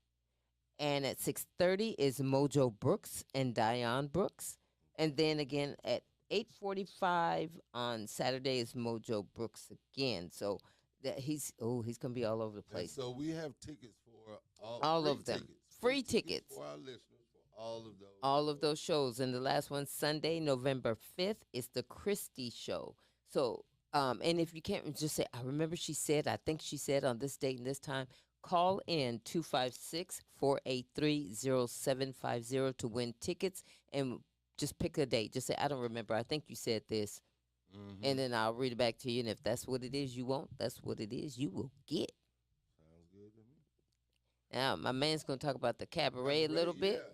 and at 6:30 is Mojo Brooks and Dion Brooks, and then again at 8:45 on Saturday is Mojo Brooks again. So that he's gonna be all over the And place. so we have tickets for All free of them. tickets. Free tickets. for our listeners for all of those. All of those shows. And the last one, Sunday, November 5th, is the Christie Show. So, and if you can't just say, I think she said on this date and this time, call in 256-483-0750 to win tickets and just pick a date. Just say, I don't remember. I think you said this. Mhm. And then I'll read it back to you. And if that's what it is you want, that's what it is you will get. Sounds good to me. Now, my man's going to talk about the cabaret a little bit. Yeah.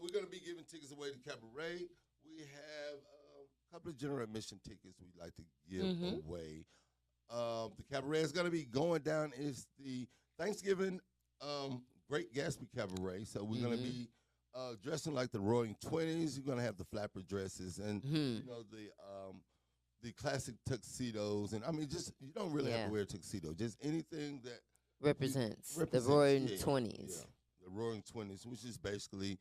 We're going to be giving tickets away to Cabaret. We have a couple of general admission tickets we'd like to give Mhm. away. The Cabaret is going to be going down. Is the Thanksgiving Great Gatsby Cabaret. So we're going to be dressing like the Roaring Twenties. You're going to have the flapper dresses and the classic tuxedos. And I mean, just you don't really have Yeah. to wear a tuxedo. Just anything that Represents the represents, Roaring yeah, 20s. yeah, the Roaring Twenties, which is basically,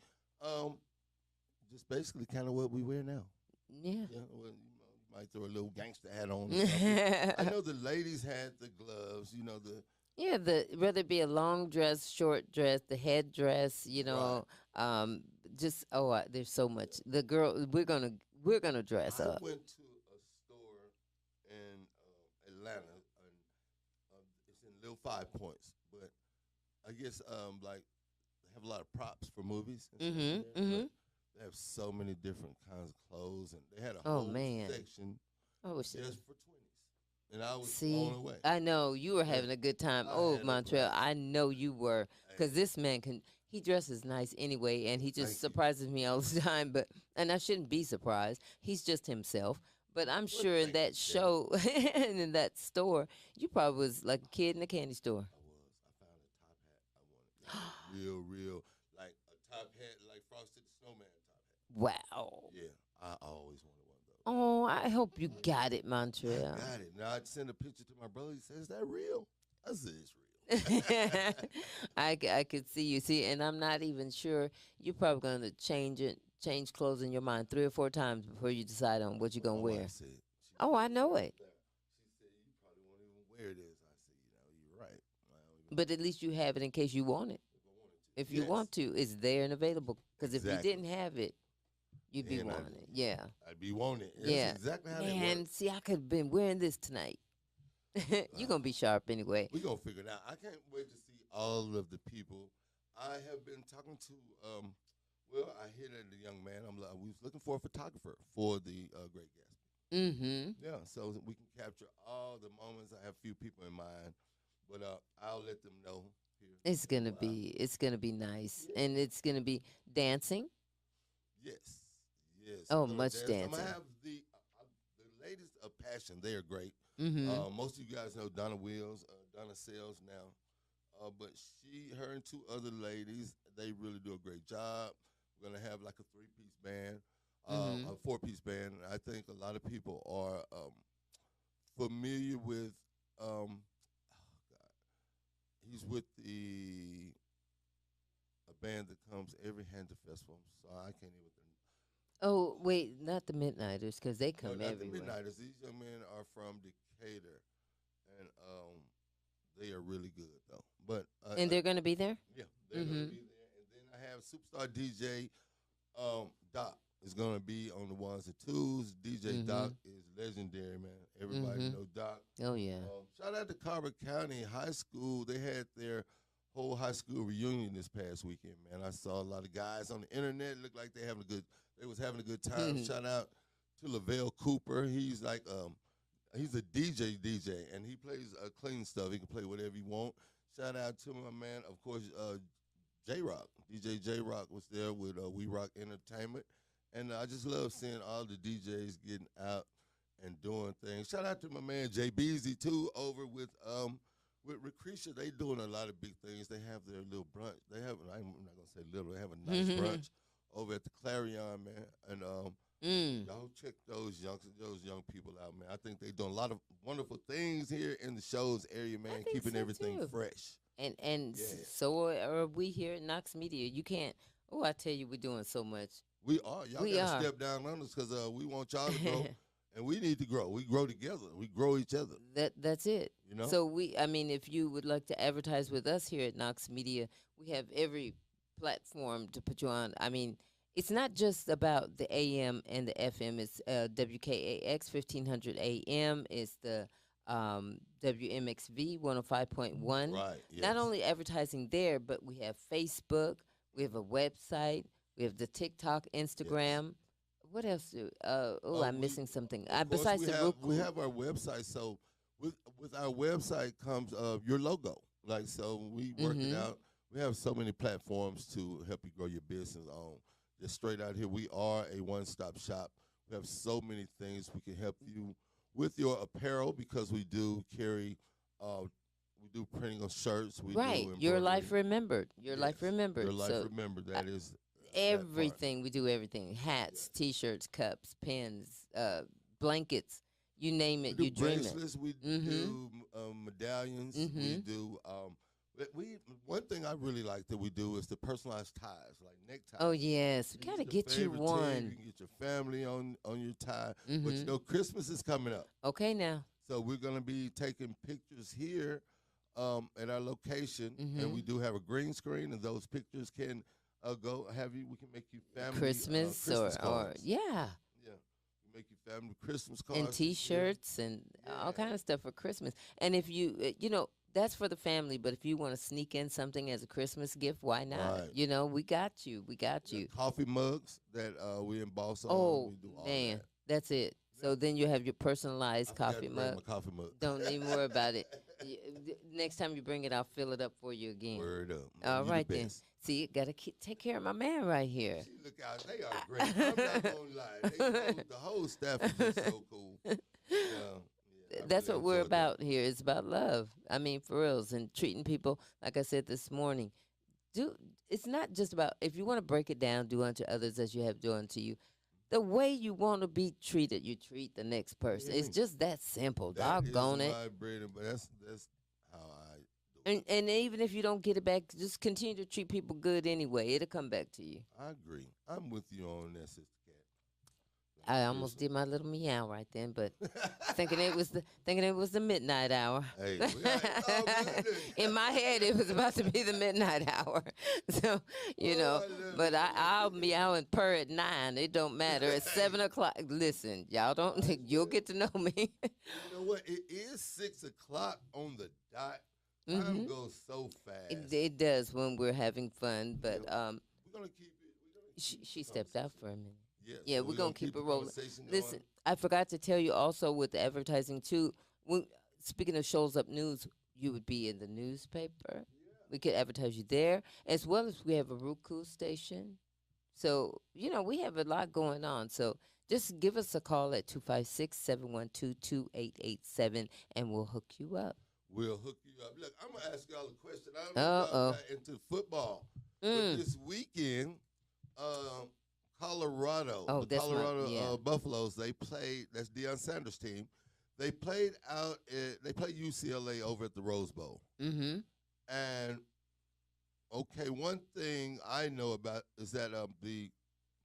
kind of what we wear now. Yeah. Yeah, well, you might throw a little gangster hat on. Or something. I know the ladies had the gloves. Yeah, whether it be a long dress, short dress, the head dress, just there's so much. The girl, we're gonna dress I up. went to a store in Atlanta, and it's in Little Five Points, but I guess like they have a lot of props for movies and stuff in there. But they have so many different kinds of clothes, and they had a Oh whole man. section Oh, just for 20s, and I was see, blown away. I know you were Yeah, having a good time. I Oh, had a Montreal, blast. I know you were, Hey, because this man he dresses nice anyway, and he just thank you. surprises me all the time. But and I shouldn't be surprised. He's just himself. But I'm Well, sure in thank that you, Shannon. show and in that store, you probably was like a kid in a candy store. I was. I found a top hat I wanted. Yeah, real, like a top hat, like Frosted the Snowman top hat. Wow. Yeah, I always wanted one of those. Oh, I hope you got it, I Montreal. got it. Now I'd send a picture to my brother. He says, "Is that real?" I said, "It's real." I could see you. See, and I'm not even sure. You're probably going to change clothes in your mind 3 or 4 times before you decide on what you're going to My wear. wife said, Oh, I know it. She said, "You probably won't even wear this." I said, "You're right. I don't even But at least you have it in case you want it. if I wanted to." If you Yes. want to, it's there and available. Because if you Exactly. didn't have it, you'd be Then wanting it. Yeah. I'd be wanting it. That's Yeah. exactly how that Man, works. see, I could have been wearing this tonight. You're going to be sharp anyway. We're going to figure it out. I can't wait to see all of the people. I have been talking to, well, I hit at the young man. We was looking for a photographer for the Great Gatsby. Mm-hmm. Yeah, so we can capture all the moments. I have a few people in mind, but I'll let them know here. It's in a gonna while. be nice, and it's gonna be dancing. Yes, yes. Oh, we're gonna much dance. I'm dancing. gonna have the ladies of Passion. They are great. Mm-hmm. Most of you guys know Donna Wills, Donna Sales now, but her and 2 other ladies, they really do a great job. We're gonna have like a 3-piece band, a 4-piece band. I think a lot of people are familiar with. Oh God, he's with a band that comes every Hampton festival. So I can't even. Oh wait, not the Midnighters, because they No, come not everywhere. the Midnighters. These young men are from Decatur, and they are really good though. But And they're gonna be there. yeah, they're gonna Mhm. be there. And then I have superstar DJ Doc is gonna be on the ones and twos. DJ Doc is legendary, man. Everybody know Doc. Oh yeah. Shout out to Carver County High School. They had their whole high school reunion this past weekend, man. I saw a lot of guys on the internet. Looked like they was having a good time. Shout out to Lavelle Cooper. He's like he's a DJ, and he plays clean stuff. He can play whatever you want. Shout out to my man, of course, J Rock. DJ J Rock was there with We Rock Entertainment, and I just love seeing all the DJs getting out and doing things. Shout out to my man Jay Beasley too, over with Recretia. They doing a lot of big things. They have their little brunch. I'm not gonna say little. They have a nice brunch over at the Clarion, man. And y'all check those young people out, man. I think they doing a lot of wonderful things here in the shows area, man. think Keeping so, everything too. fresh. And Yeah. so are we here at Knox Media. You can't. Oh, I tell you, we're doing so much. We are. Y'all We gotta are. step down on us because we want y'all to grow, and we need to grow. We grow together. We grow each other. That's it. You know. So I mean, if you would like to advertise with us here at Knox Media, we have every platform to put you on. I mean, it's not just about the AM and the FM. It's WKAX 1500 AM. It's the WMXV 105.1. Right. Yes. Not only advertising there, but we have Facebook. We have a website. We have the TikTok, Instagram. What else? I'm missing something. Of course, Besides we the have, Roku. we have our website. So with our website comes your logo. Like so, we work it out. We have so many platforms to help you grow your business on. Just straight out here, we are a one-stop shop. We have so many things we can help you with your apparel because we do carry. We do printing of shirts. We Right. do Your life embroidery. remembered. Your life Yes, remembered. Your life So remembered. That is that part. everything. We do everything. Hats, T-shirts, cups, pens, blankets. You name it, We you do dream it. bracelets. We do medallions. We do. One thing I really like that we do is the personalized ties, like neckties. Oh yes, we It's gotta your get you favorite team. one. You can get your family on your tie. But you know, Christmas is coming up, Okay now. so we're gonna be taking pictures here at our location, and we do have a green screen, and those pictures can go have you. We can make you family Christmas Christmas or cards. yeah, Yeah, we make you family Christmas cards and this year. T-shirts and all kind of stuff for Christmas. And if you, that's for the family. But if you want to sneak in something as a Christmas gift, why not? Right. We got you. We got We you. got coffee mugs that we emboss on. Oh We do all man, that. that's it. So then you have your personalized I forgot coffee to bring mug. my coffee mug. Don't even worry about it. Next time you bring it, I'll fill it up for you again. Word up. All You the right then. best. See, gotta take care of my man right here. See, look out, they are great. I'm not gonna lie. The whole staff is just so cool. Yeah, I That's really what we're enjoyed that. about here. It's about love. I mean, for reals, and treating people like I said this morning. It's not just about, if you want to break it down, do unto others as you have done unto you. The way you want to be treated, you treat the next person. It's just that simple. That Doggone is it. my bread but that's how I do it. And even if you don't get it back, just continue to treat people good anyway. It'll come back to you. I agree. I'm with you on that, Sister Cat. I almost did my little meow right then, but thinking it was the midnight hour. Hey, oh, In my head, it was about to be the midnight hour. So, but I'll meow and purr at 9. It don't matter. At 7 o'clock, listen, y'all don't think you'll get to know me. You know what? It is 6 o'clock on the dot. Time goes so fast. It does when we're having fun, but we're gonna keep it. she stepped out for a minute. Yes, Yeah, so we're gonna keep it rolling. conversation going. Listen, I forgot to tell you also with the advertising too. Speaking of shows up news, you would be in the newspaper. We could advertise you there, as well as we have a Roku station. So we have a lot going on. So just give us a call at 256-712-2887, and we'll hook you up. We'll hook you up. Look, I'm gonna ask y'all a question. I don't know if y'all got into football, but this weekend, Colorado, the that's Colorado Buffaloes, they played. That's Deion Sanders' team. They played they played UCLA over at the Rose Bowl. Mm-hmm. And okay, one thing I know about is that the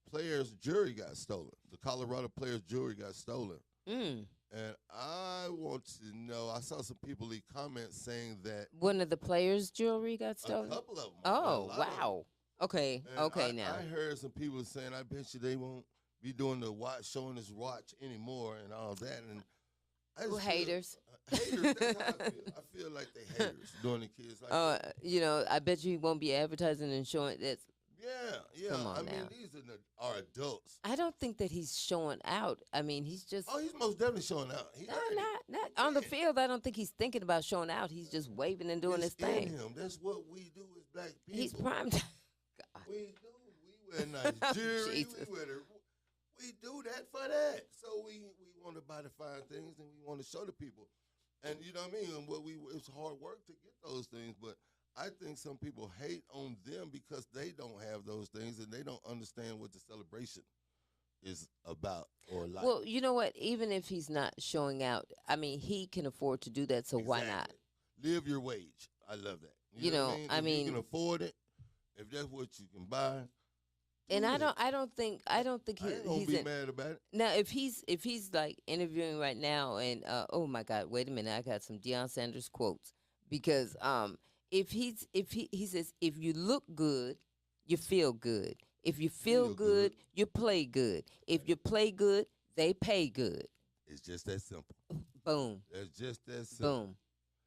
players' jewelry got stolen. The Colorado players' jewelry got stolen. And I want to know, I saw some people leave comments saying that One of the players' jewelry got stolen? a couple of them. Oh, wow. Okay, And now. I heard some people saying, I bet you they won't be doing the watch, showing this watch anymore and all that. And I just Haters. Haters, that's how I feel. I feel like they haters doing the kids like that. I bet you won't be advertising and showing that. Yeah. Come on I mean, now. these are adults. I don't think that he's showing out. I mean, he's just. Oh, he's most definitely showing out. He No, already- not on the field. I don't think he's thinking about showing out. He's just waving and doing it's his thing. in him. That's what we do as black people. He's prime time. God. We do. We wear nice jewelry. Jesus. We do that for that. So we want to buy the fine things and we want to show the people. And you know what I mean? And it's hard work to get those things, but I think some people hate on them because they don't have those things and they don't understand what the celebration is about or like. Well, you know what? Even if he's not showing out, I mean, he can afford to do that. So why not? Exactly. Live your wage. I love that. You know, what I if mean- you can afford it, if that's what you can buy. And do I it. don't think I ain't gonna he's be in, mad about it. now if he's like interviewing right now and oh my God, wait a minute, I got some Deion Sanders quotes because if he says if you look good, you feel good. If you feel good, you play good. If you play good, they pay good. It's just that simple. Boom, It's just that simple. boom.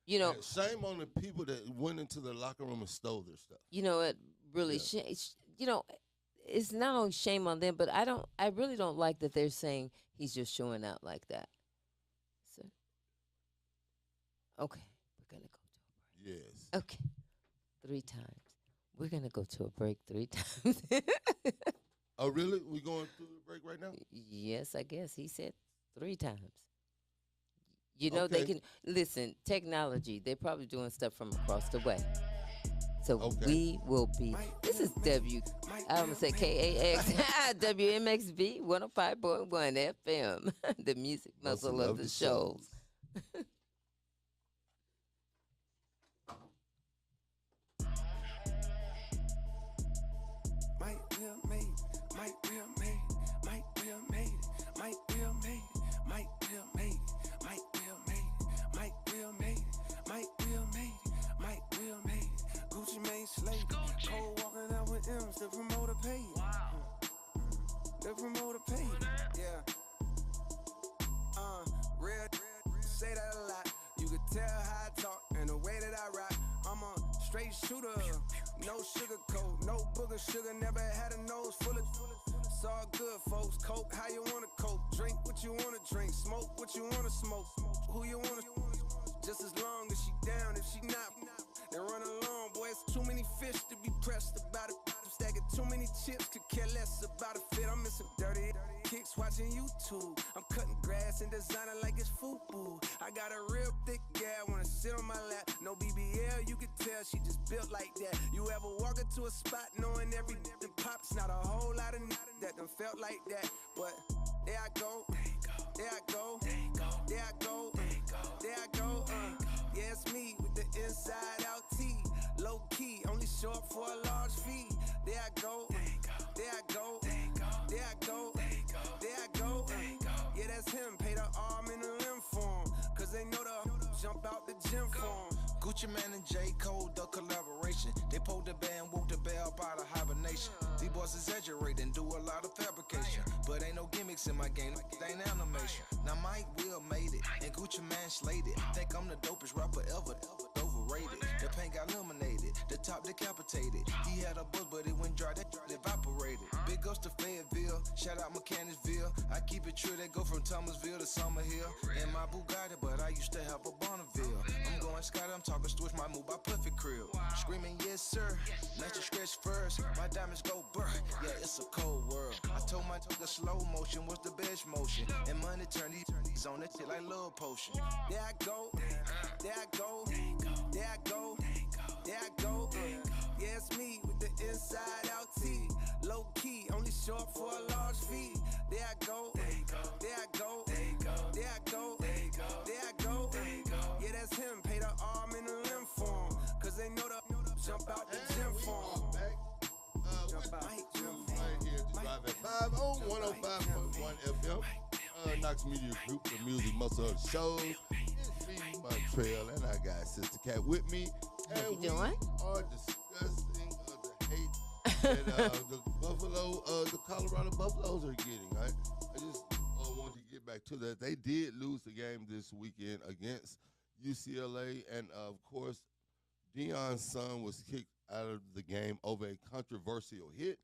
You know, And shame on the people that went into the locker room and stole their stuff. you know what? Really, it's not only shame on them, but I really don't like that they're saying he's just showing out like that. So, okay, we're gonna go to a break. Yes. Okay, 3 times. We're gonna go to a break 3 times. Oh, really? We going through the break right now? Yes, I guess he said 3 times. You know they Okay. can listen. Technology. They're probably doing stuff from across the way. So Okay. we will be. This is I almost said KAX WMXV 105.1 FM. The music muscle of the shows. Might will made, might will made, might will made, might will made, might will made, might will made, might will made, might will made, might will made. Gucci made slave, cold walking out with M's, the say that a lot. You could tell how I talk and the way that I rock. I'm a straight shooter, no sugar coat, no booger sugar. Never had a nose full of. It's all good, folks. Coke, how you wanna coke? Drink what you wanna drink. Smoke what you wanna smoke. Who you wanna? Just as long as she down. If she not, then run along, boy. It's too many fish to be pressed about it. I'm stacking too many chips, could care less about a fit. I'm missing dirty kicks watching YouTube. I'm cutting grass and designing like it's FUBU. I got a real thick gal, wanna sit on my lap. No BBL, you can tell she just built like that. You ever walk into a spot knowing every pop? It's not a whole lot of that done felt like that. But there I go, there I go, there I go, there I go. Yeah, it's me with the inside out T. Low key, only show up for a large fee. There I go, there I go, there I go, there I go. Yeah, that's him. Pay the arm and the limb for him. Cause they know the jump out the gym for him. Gucci Man and J. Cole, the collaboration. They pulled the band, woke the bell up out of hibernation. These boys exaggerate and do a lot of fabrication. But ain't no gimmicks in my game, they ain't animation. Now Mike Will made it, and Gucci Man slayed it. Think I'm the dopest rapper ever, overrated. The paint got eliminated, the top decapitated. He had a buzz, but it went dry, that evaporated. Big ups to Fayetteville, shout out Mechanicsville. I keep it true, they go from Thomasville to Summerhill. In my Bugatti, but I used to have a Bonneville. I'm going Scott, I'm talking switch my move by Puffy Crib. Screaming, yes sir, natural stretch first. My diamonds go burr, yeah, it's a cold world. I told my the slow motion was the best motion. And money turn these on that shit like love potion. There I go, there I go, there I go, there I go. Yeah, it's me with the inside out T. Low key, only show up for a large fee. There I go, there I go, there I go, there I go. Yeah, that's him. Pay the arm and the limb for him. Cause they know the jump out the gym for him. Jump out the gym right here to Drive at 5 on 105.1 FM. Knox Media Group, the music muscle of the show. It's me, Montreal, and I got Sister Cat with me. How And you doing? We are discussing the hate that the Colorado Buffaloes are getting. Right? I just want to get back to that. They did lose the game this weekend against UCLA, and of course, Deion's son was kicked out of the game over a controversial hit.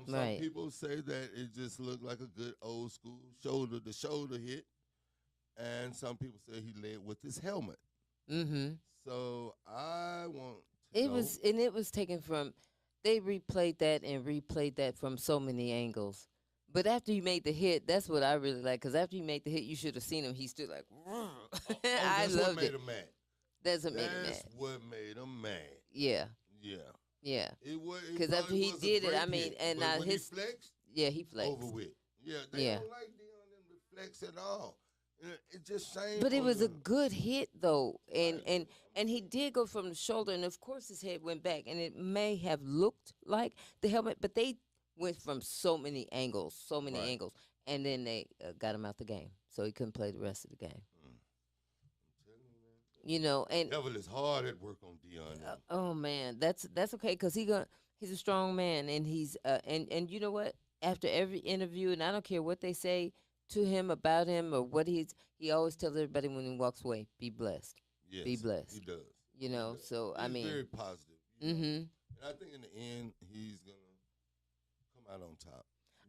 Some people say that it just looked like a good old school shoulder hit, and some people say he led with his helmet. Mm-hmm. So I want to It know. it was taken from. They replayed that from so many angles. But after you made the hit, that's what I really like. Because after you made the hit, you should have seen him. He stood like, I that's loved what made it. him mad. That's what made him mad. That's what made him mad. Yeah, Yeah. yeah. Because after he did it, I mean, and when his he flexed, yeah, he flexed. over with. Yeah, they don't like Deion them to flex at all. It's just shame. But it was a good hit though, and he did go from the shoulder, and of course his head went back, and it may have looked like the helmet, but they went from so many angles, and then they got him out the game, so he couldn't play the rest of the game. You know, and Devil is hard at work on Deion. oh man, that's okay because he's a strong man, and he's and you know what? After every interview, and I don't care what they say to him about him or what he always tells everybody when he walks away, be blessed. Yes, be blessed. He does. You know, He does. so I He's mean, very positive. mm-hmm. And I think in the end, he's gonna come out on top.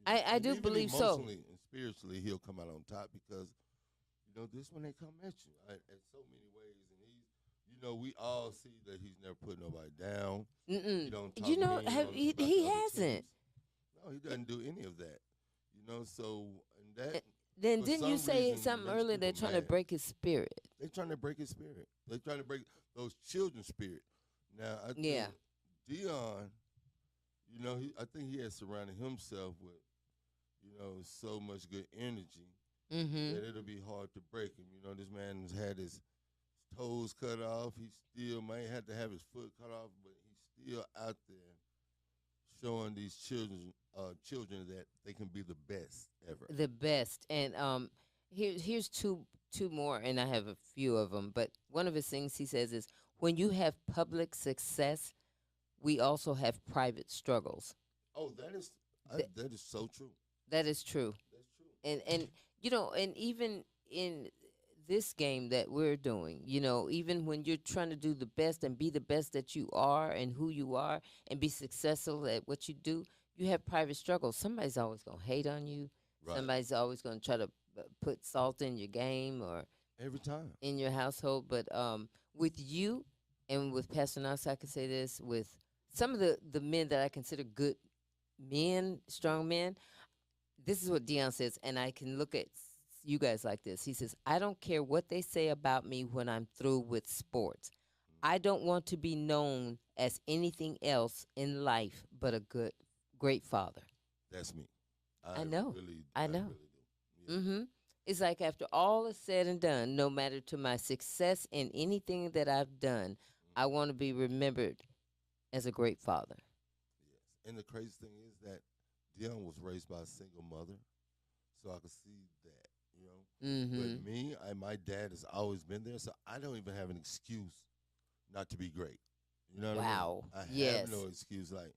I do Even believe so. emotionally and spiritually, he'll come out on top because this when they come at you in so many ways, and we all see that he's never put nobody down. Mm-mm. He don't talk You know, mean have, on- he, about the he other hasn't. teams. No, he doesn't do any of that. So and that. Then For didn't you some say reason, something makes earlier? They're people trying to mad. break his spirit. They're trying to break his spirit. They're trying to break those children's spirit. Now, I think Yeah. Deion, I think he has surrounded himself with, so much good energy Mm-hmm. that it'll be hard to break him. This man has had his toes cut off. He still might have to have his foot cut off, but he's still out there showing these children that they can be the best ever. The best. And here's two more, and I have a few of them. But one of his things he says is, when you have public success, we also have private struggles. Oh, that is so true. That is true. That's true. And and even in this game that we're doing, even when you're trying to do the best and be the best that you are and who you are and be successful at what you do, you have private struggles. Somebody's always going to hate on you. Right. Somebody's always going to try to put salt in your game or Every time. in your household. But with you and with Pastor Knox, I can say this, with some of the men that I consider good men, strong men, this is what Dion says, and I can look at you guys like this. He says, I don't care what they say about me when I'm through with sports. I don't want to be known as anything else in life but a great father. That's me. I know. I know. Really do. Yeah. Mm-hmm. It's like after all is said and done, no matter to my success in anything that I've done, I want to be remembered as a great father. Yes. And the crazy thing is that Dion was raised by a single mother, so I could see that, Mm-hmm. But me, my dad has always been there, so I don't even have an excuse not to be great. You know what Wow. I mean? I Yes. have no excuse. Like,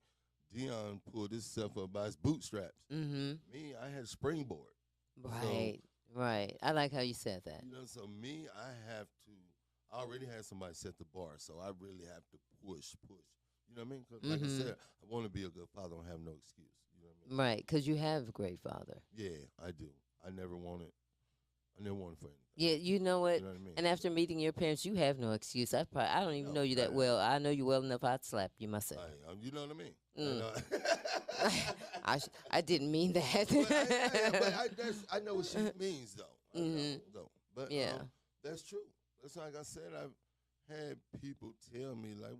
Dion pulled himself up by his bootstraps. Mm-hmm. Me, I had a springboard. Right. Right. I like how you said that. So me, I already had somebody set the bar, so I really have to push. You know what I mean? 'Cause like I said, I want to be a good father. I don't have no excuse. You know what I mean? Right, because you have a great father. Yeah, I do. I never wanted for anything. Yeah, you know what? You know what I mean? And after meeting your parents, you have no excuse. I don't even No, know you that right. well. I know you well enough. I'd slap you myself. You know what I mean? I didn't mean that. I know what she means, though. But Yeah. that's true. That's like I said. I've had people tell me, like,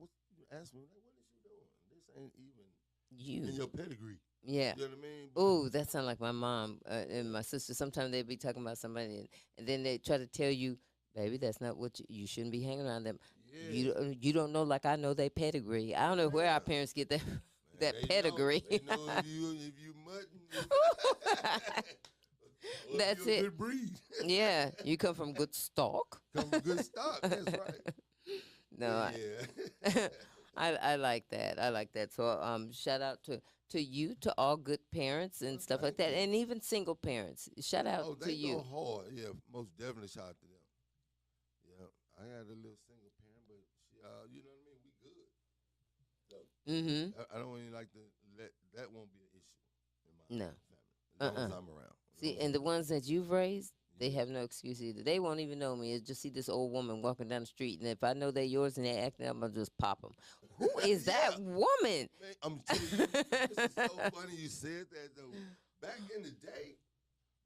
ask me, like, what is you doing? This ain't even in your pedigree. Yeah. You know what I mean? Oh, that sounds like my mom and my sister. Sometimes they'd be talking about somebody, and then they try to tell you, baby, that's not what you shouldn't be hanging around them. Yeah. You don't know, like I know their pedigree. I don't know where our parents get that that They pedigree. Know, they know if you mutton. or That's if you're a it. Good breed. Yeah, you come from good stock. Come from good stock. That's right. No, Yeah. I like that. I like that. So shout out to you, to all good parents and stuff like that, thank you. and even single parents. Shout out Oh, to they you. go hard. Yeah, most definitely shout out to them. Yeah, I had a little single parent, but she, you know what I mean. We good. So Mm-hmm. I don't even like to let that won't be an issue in my No. family as long as I'm around. See, and the ones that you've raised, they have no excuse either. They won't even know me. It's just see this old woman walking down the street, and if I know they're yours and they're acting up, I'm gonna just pop them. Who is that woman? Man, I'm telling you, this is so funny you said that though. Back in the day,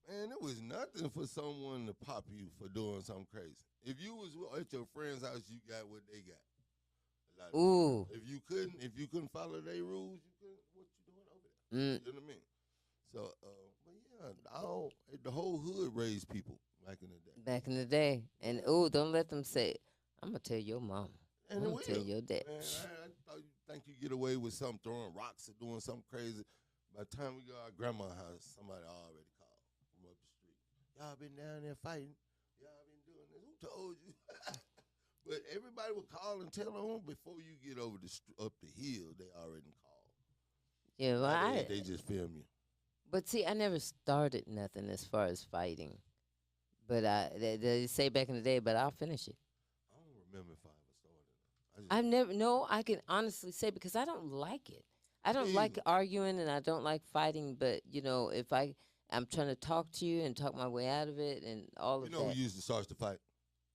man, it was nothing for someone to pop you for doing something crazy. If you was at your friend's house, you got what they got. Ooh. If you couldn't follow their rules, you couldn't. What you doing over there? Mm. You know what I mean? So, but yeah, the whole hood raised people back in the day. Back in the day, and don't let them say, "I'm gonna tell your mom." And I'm it gonna tell will. your dad. Man, I thought you think you get away with something, throwing rocks or doing something crazy. By the time we go to our grandma's house, somebody already called from up the street. Y'all been down there fighting. Y'all been doing this. Who told you? But everybody would call and tell them before you get over up the hill. They already called. Yeah, well, They just film you. But see, I never started nothing as far as fighting. But they say back in the day, but I'll finish it. I don't remember if I ever started. I've never. No, I can honestly say because I don't like it. I don't like arguing and I don't like fighting. But if I'm trying to talk to you and talk my way out of it and all of You know that. who usually starts the fight?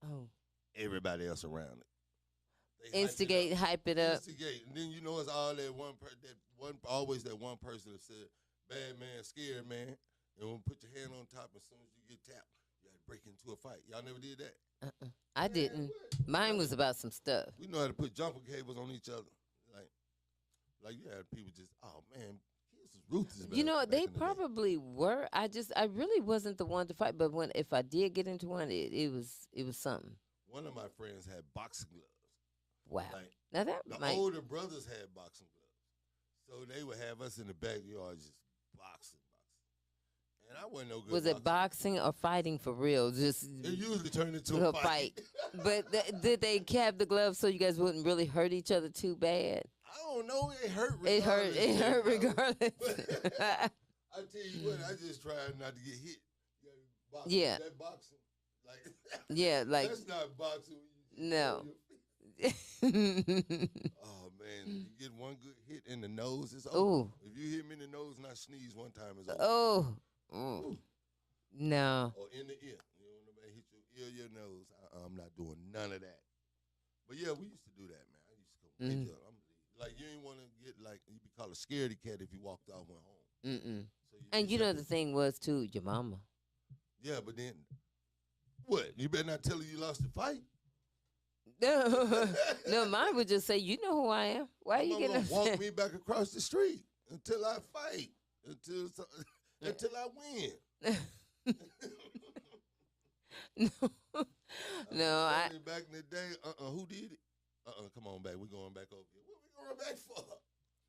Oh, Everybody else around it. They instigate, hype it up. Instigate, and then it's all that one always that one person that said, "Bad man, scared man," and when put your hand on top as soon as you get tapped, you got to break into a fight. Y'all never did that. I didn't. Mine was about some stuff. We know how to put jumper cables on each other, like you had people just, oh man, kids was ruthless. They probably were. I really wasn't the one to fight. But if I did get into one, it was something. One of my friends had boxing gloves. Wow. Like, Now that the might. older brothers had boxing gloves, so they would have us in the backyard just boxing. And I wasn't no good. Was it boxing or fighting for real? Just It usually turned into a fight. But did they have the gloves so you guys wouldn't really hurt each other too bad? I don't know. It hurt. It hurt regardless. I tell you what, I just tried not to get hit. Yeah. That boxing, Like, Yeah, like that's not boxing. When you no. oh man, you get one good hit in the nose, it's over. Ooh. If you hit me in the nose and I sneeze one time, it's over. Oh. Mm. No. Or in the ear. You know, nobody hit your ear, your nose. I'm not doing none of that. But yeah, we used to do that, man. I used to go wake up. Like you ain't want to get like you be called a scaredy cat if you walked off went home. Mm-mm. So And you know the thing was too, your mama. Yeah, but then what? You better not tell her you lost the fight. No, mine would just say, "You know who I am. Why are you getting upset?" Walk me back across the street until I fight, until I win. No, back in the day, who did it? Come on back. We're going back over here. What we going back for?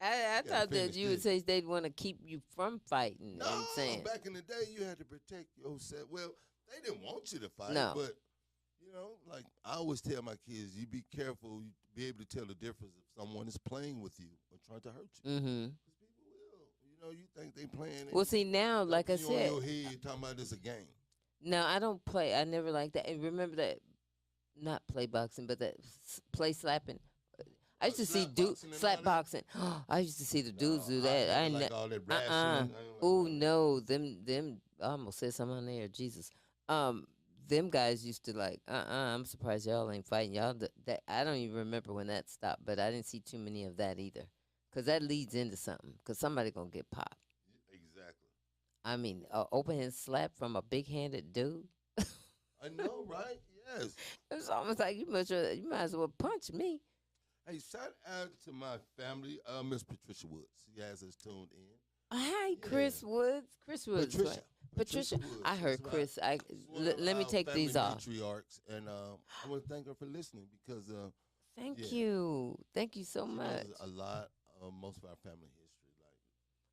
I thought that you would say they'd want to keep you from fighting. No, and saying, back in the day, you had to protect yourself. Well, they didn't want you to fight, No. but you know, like I always tell my kids, you be careful. You be able to tell the difference if someone is playing with you or trying to hurt you. mm-hmm. Because people will. You know, you think they playing. Well, see now, like I you said, on your head talking about this a game. no, I don't play. I never like that. And remember that, not play boxing, but that play slapping. I used to see dudes slap boxing. I used to see the dudes do that. I like all that wrestling. Oh no, them. I almost said something on there. Jesus. Them guys used to like. I'm surprised y'all ain't fighting. Y'all that I don't even remember when that stopped, but I didn't see too many of that either, cause that leads into something. Cause somebody gonna get popped. Exactly. I mean, open hand slap from a big handed dude. I know, right? Yes. It's almost like you might as well punch me. Hey, shout out to my family, Miss Patricia Woods. She has us tuned in. Hi, Chris Woods. Chris Woods. Patricia. Woods. I heard Chris. Let me take these off. Matriarchs, and I want to thank her for listening because. Thank you. Thank you so much. Knows a lot of most of our family history. Like,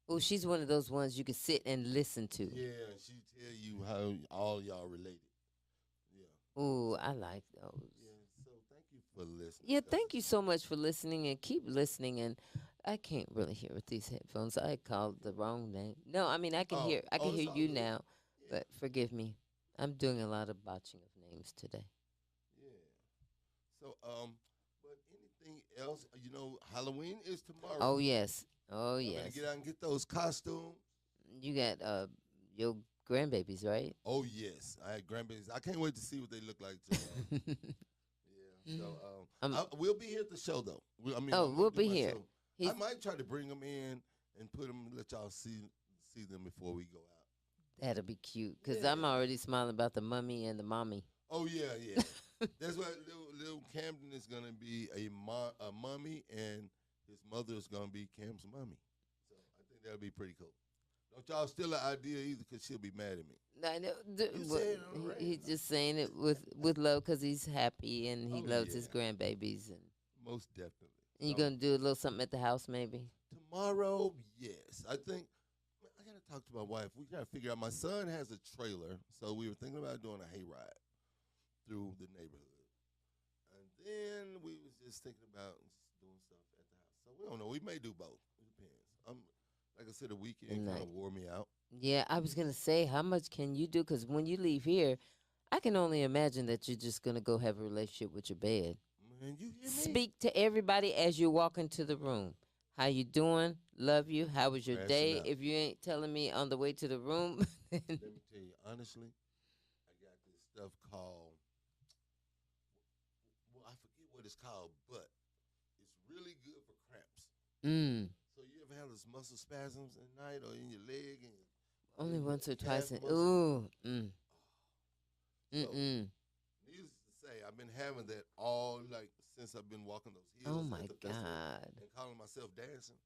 oh, she's one of those ones you can sit and listen to. Yeah, she tell you how all y'all related. Yeah. Oh, I like those. Yeah. So thank you for listening. Yeah, thank you so much for listening and keep listening. And I can't really hear with these headphones. I called the wrong name. No, I mean I can hear. I can hear you now, but forgive me. I'm doing a lot of botching of names today. Yeah. So but anything else? You know, Halloween is tomorrow. Oh yes. Oh I yes. better get out and get those costumes. You got your grandbabies, right? Oh yes, I had grandbabies. I can't wait to see what they look like tomorrow. Yeah. So we'll be here at the show though. We'll be here. I might try to bring them in and put them, let y'all see them before we go out. That'll be cute because I'm already smiling about the mummy and the mommy. Oh yeah. That's why little Camden is gonna be a mummy, and his mother is gonna be Cam's mommy. So I think that'll be pretty cool. Don't y'all steal the idea either, because she'll be mad at me. I know. He's just saying it with love because he's happy and he loves his grandbabies. And most definitely. And you're going to do a little something at the house maybe? Tomorrow, yes. I think I got to talk to my wife. We got to figure out. My son has a trailer, so we were thinking about doing a hayride through the neighborhood. And then we was just thinking about doing stuff at the house. So we don't know. We may do both. It depends. Like I said, the weekend kind of wore me out. Yeah, I was going to say, how much can you do? Because when you leave here, I can only imagine that you're just going to go have a relationship with your bed. Man, you hear me? Speak to everybody as you walk into the room. How you doing? Love you. How was your day? If you ain't telling me on the way to the room. Let me tell you, honestly, I got this stuff called, I forget what it's called, but it's really good for cramps. So you ever have those muscle spasms at night or in your leg? And only once or twice. Ooh. Needless to say, I've been having that all since I've been walking those hills. Oh my God! And calling myself dancing.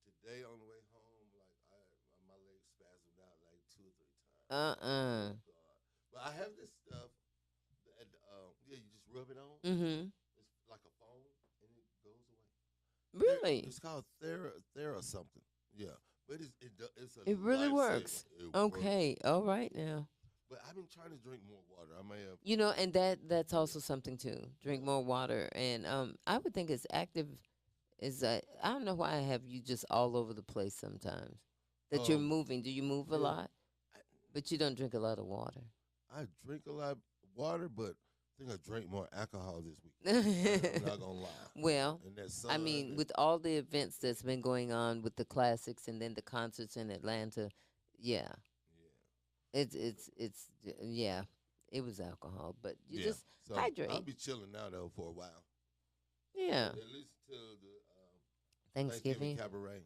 Today on the way home, my legs spasmed out like 2 or 3 times. But I have this stuff that you just rub it on. Mm-hmm. It's like a foam and it goes away. Really? It's called Thera something. Yeah, but it really works. Okay, works. All right now. But I've been trying to drink more water. I may have. You know, and that's also something too. Drink more water, and I would think as active as I don't know why I have you just all over the place sometimes. That you're moving. Do you move a lot? But you don't drink a lot of water. I drink a lot of water, but I think I drank more alcohol this week. I'm not gonna lie. Well, And that I sun. mean, with all the events that's been going on with the classics and then the concerts in Atlanta, yeah, yeah, it was alcohol, but you just So I'll hydrate. be chilling now though for a while. Yeah, At least till the Thanksgiving Thanksgiving. cabaret.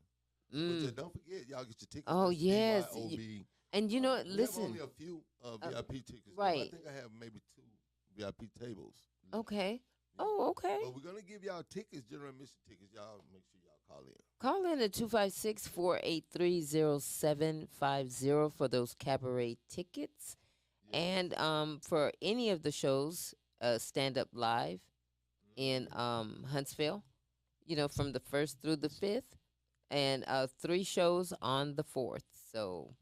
Which Mm. don't forget, y'all get your tickets. Oh That's yes, BYOB. and you know what? We have Listen, only a few VIP tickets. Though. I right? think I have maybe 2 VIP tables. Okay. Yeah. Oh, okay. But we're gonna give y'all tickets, general admission tickets. Y'all make sure y'all call in. Call in at 256-483-0750 for those cabaret tickets. Yeah. And for any of the shows, stand up live in Huntsville, from the 1st through the 5th, and 3 shows on the 4th. So,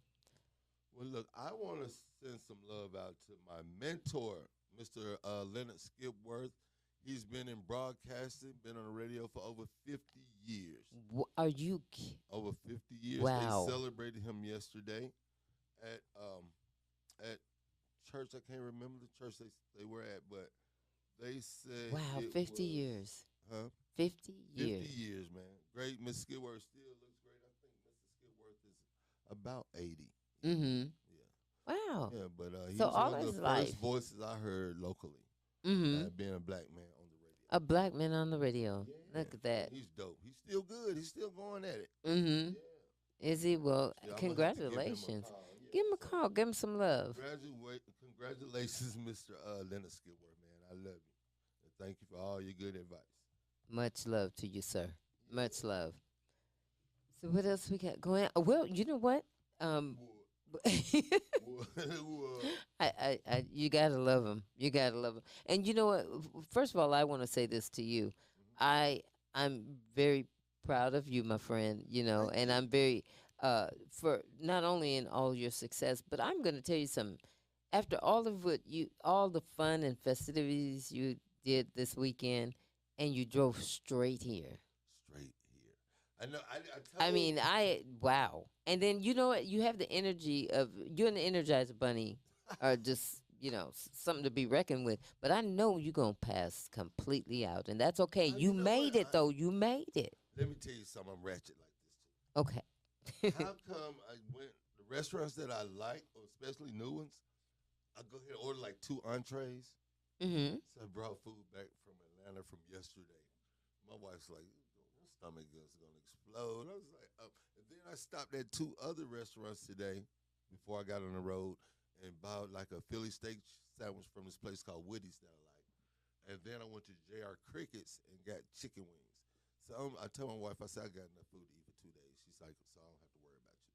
Well, look, I want to send some love out to my mentor, Mr. Leonard Skipworth. He's been in broadcasting, been on the radio for over 50 years. are you? Over 50 years. Wow. They celebrated him yesterday at church. I can't remember the church they were at, but they said Wow, it 50 was, years. Huh? 50 50 years. years, man. Great. Miss Skipworth still looks great. I think Mr. Skipworth is about 80. Mm-hmm. Yeah. Wow. Yeah, but he So was all one of his the life. first voices I heard locally, Mm-hmm. being a black man on the radio. A black man on the radio. Yeah. Look at that. He's dope. He's still good. He's still going at it. Mm-hmm. Yeah. Is he? Well, Yeah, I'm gonna have to give him a congratulations. call. Yeah, Give him a so call. Give him some love. Congratulations, Mr. Leonard Skipworth, man. I love you. And thank you for all your good advice. Much love to you, sir. Much love. So what else we got going? Well, you know what? You gotta love him. You gotta love him. And you know what? First of all, I want to say this to you. I'm very proud of you, my friend. And I'm very for not only in all your success, but I'm gonna tell you something. After all of all the fun and festivities you did this weekend, and you drove straight here. Straight here. I know. I mean, wow. And then you know what? You have the energy of you and the Energizer Bunny are just something to be reckoned with. But I know you're gonna pass completely out, and that's okay. You made it though. You made it. Let me tell you something. I'm ratchet like this too. Okay. How come I went the restaurants that I like, or especially new ones? I go ahead and order like 2 entrees. Mm-hmm. So I brought food back from Atlanta from yesterday. My wife's like, "Your stomach is gonna explode." I was like, "Oh." And then I stopped at 2 other restaurants today before I got on the road and bought like a Philly steak sandwich from this place called Woody's that I like. And then I went to JR Crickets and got chicken wings. So I tell my wife, I said, I got enough food to eat for 2 days. She's like, so I don't have to worry about you.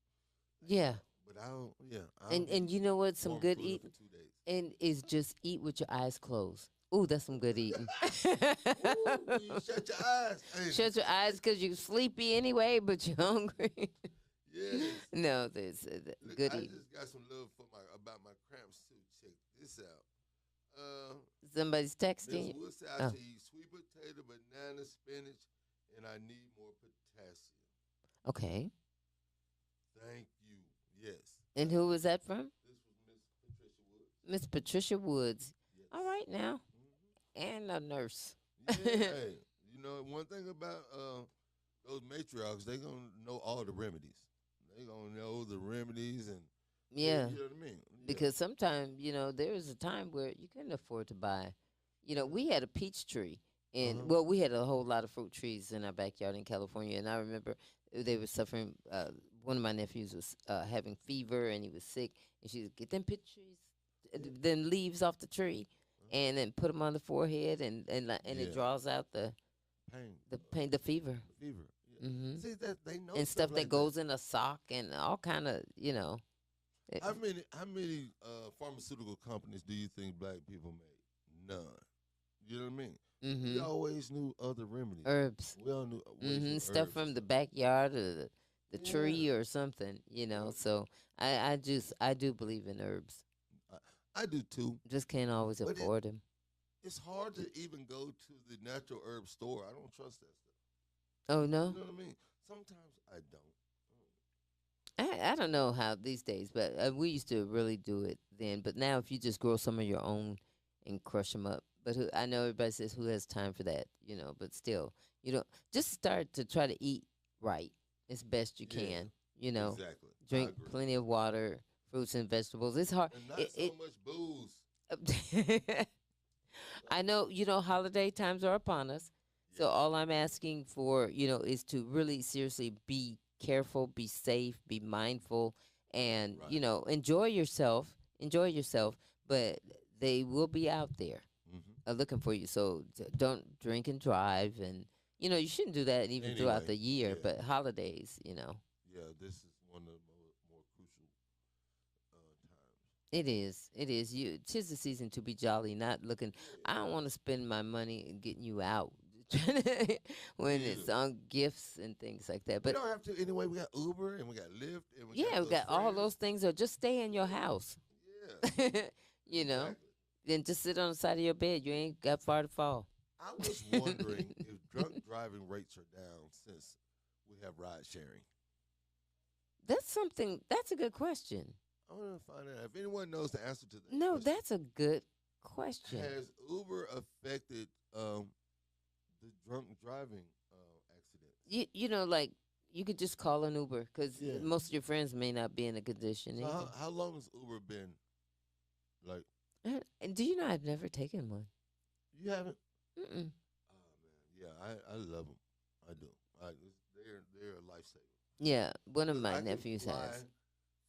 Yeah. But I don't. Yeah. And you know what? Some good eating eating. for 2 days. And is just eat with your eyes closed. Ooh, that's some good eating. Ooh, you shut your eyes. Hey. Shut your eyes because you're sleepy anyway, but you're hungry. Yes. No, there's Look, good I eating. just got some love about my cramps too. Check this out. Somebody's Miss texting you. Wood said Oh. I should eat sweet potato, banana, spinach, and I need more potassium. Okay. Thank you. Yes. And who was that from? This was Miss Patricia Woods. Miss Patricia Woods. Yes. All right now. And a nurse. Yeah, hey, one thing about those matriarchs, they gonna know all the remedies. They gonna know the remedies and Yeah. you know what I mean. Yeah. Because sometimes, there was a time where you couldn't afford to buy. We had a peach tree. And, Uh-huh. well, we had a whole lot of fruit trees in our backyard in California. And I remember they were suffering. One of my nephews was having fever and he was sick. And she would get them peach trees, then leaves off the tree, and then put them on the forehead. And Yeah. it draws out the pain, the fever. fever. Yeah. Mm-hmm. See that they know And stuff like that goes in a sock and all kind of, How many pharmaceutical companies do you think black people made? None. You know what I mean? Mm-hmm. We always knew other remedies. Herbs. We all knew Stuff herbs from and the stuff. backyard or the Yeah. tree or something, So I do believe in herbs. I do too. Just can't always But afford them. It's hard to even go to the natural herb store. I don't trust that stuff. Oh no. You know what I mean? Sometimes I don't. I don't know how these days, but we used to really do it then. But now, if you just grow some of your own and crush them up, but I know everybody says who has time for that, But still, you don't just start to try to eat right as best you Yeah, can. exactly. I Drink agree. plenty of water, fruits and vegetables. It's hard. And not It, so much booze. it I know, holiday times are upon us. So Yes. all I'm asking for, is to really seriously be careful, be safe, be mindful, and, Right. enjoy yourself. Enjoy yourself, but they will be out there Hmm. looking for you. So don't drink and drive. And, you shouldn't do that even throughout Anyway, the year, yeah, but holidays. yeah. This is one of the more crucial times. It is. It is. Tis the season to be jolly, not looking. I don't want to spend my money getting you out when Me it's either. on gifts and things like that. We But don't have to anyway. We got Uber and we got Lyft and we got yeah, we those got all friends. those things. Or just stay in your house, Yeah, you know. exactly. Then just sit on the side of your bed. You ain't got far to fall. I was wondering if drunk driving rates are down since we have ride sharing. That's something. That's a good question. I want to find out if anyone knows the answer to that No, question. that's a good question. Has Uber affected the drunk driving accidents? Like you could just call an Uber because Yeah. most of your friends may not be in a condition So either. how long has Uber been like? And do you know I've never taken one? You haven't? Mm-mm. Oh man, yeah, I love them. I do. They're a lifesaver. Yeah, one of 'Cause my I can nephews fly has.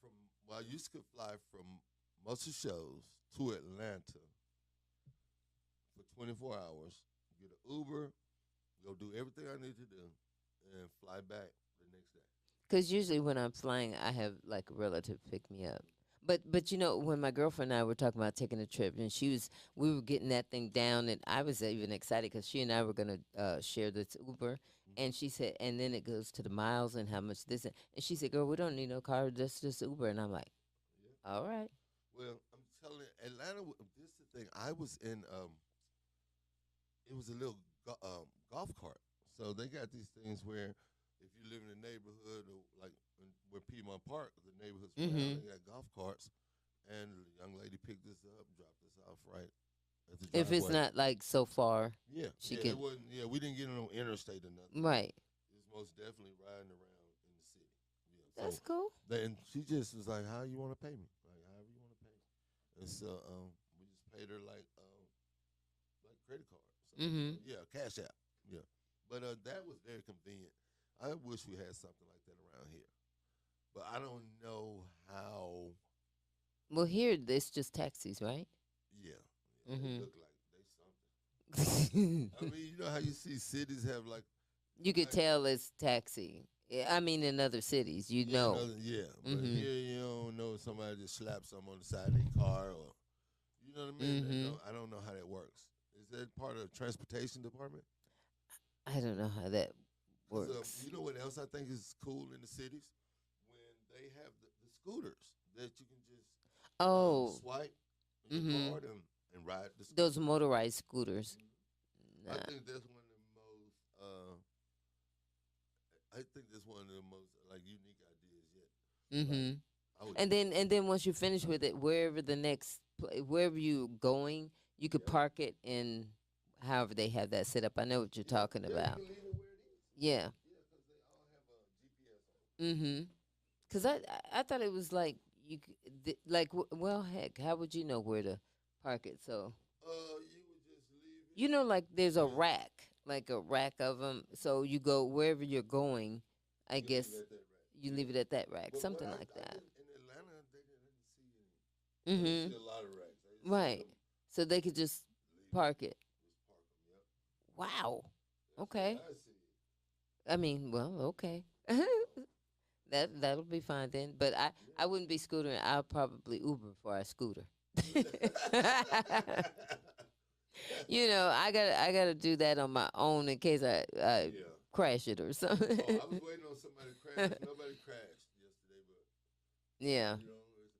from. Well, I used to fly from most of the shows to Atlanta for 24 hours. Get an Uber, go do everything I need to do, and fly back the next day. Because usually when I'm flying, I have like a relative pick me up. But when my girlfriend and I were talking about taking a trip, and we were getting that thing down, and I was even excited because she and I were gonna share this Uber, and she said, and then it goes to the miles and how much this, and she said, "Girl, we don't need no car, just Uber," and I'm like, Yeah. "All right." Well, I'm telling you, Atlanta. This is the thing. I was in. It was a little golf cart. So they got these things where if you live in a neighborhood or like where Piedmont Park, the neighborhood's around, they got golf carts, and the young lady picked us up, dropped us off right at the If it's driveway. not like so far, Yeah, she yeah, can. it wasn't. Yeah, we didn't get on no interstate or nothing. Right. It was most definitely riding around in the city. Yeah, That's so cool. and she just was like, "How you want to pay me? Like, however you want to pay me." And so we just paid her like credit card. So Mhm. yeah, cash app. Yeah, but that was very convenient. I wish we had something like that around here, but I don't know how. Well, here it's just taxis, right? Yeah, yeah they Mhm. look like they something. I You mean, you know how you see cities have like could like tell it's taxi. Yeah, I mean, in other cities, you yeah, know. yeah, but Mhm. here you don't know if somebody just slaps something on the side of their car or you know what I mean. Mhm. I don't know how that works. Is that part of the transportation department? I don't know how that 'Cause, works. you know what else I think is cool in the cities when they have the scooters that you can just Oh, swipe your mhm. card and ride the scooter. Those motorized scooters. I Nah. think that's one of the most. I think that's one of the most like unique ideas yet. Like Mhm. I would. And then once you finish with it, wherever the next wherever you going, you could Yeah. park it in however they have that set up. I know what you're talking Yeah, about. you can leave it where it is. Yeah. Yeah, because they all have a GPS on them. Mhm. Cuz I thought it was like like well, heck, how would you know where to park it? So, You would just leave it. like there's a Yeah. rack, like a rack of them. So you go wherever you're going, I You leave guess it at that rack. you Yeah. leave it at that rack, But something I like that. didn't, in Atlanta, they didn't see any. I didn't see Mhm. a lot of racks. I just see Right. them So they could just leave it, park it. just park them. Yep. Wow. That's Okay. what I see. I mean, well, okay. That'll be fine then. But I wouldn't be scootering. I'll probably Uber before I scooter. I gotta do that on my own in case I Yeah. crash it or Oh, something. I was waiting on somebody to crash. Nobody crashed yesterday, but Yeah. you know, it's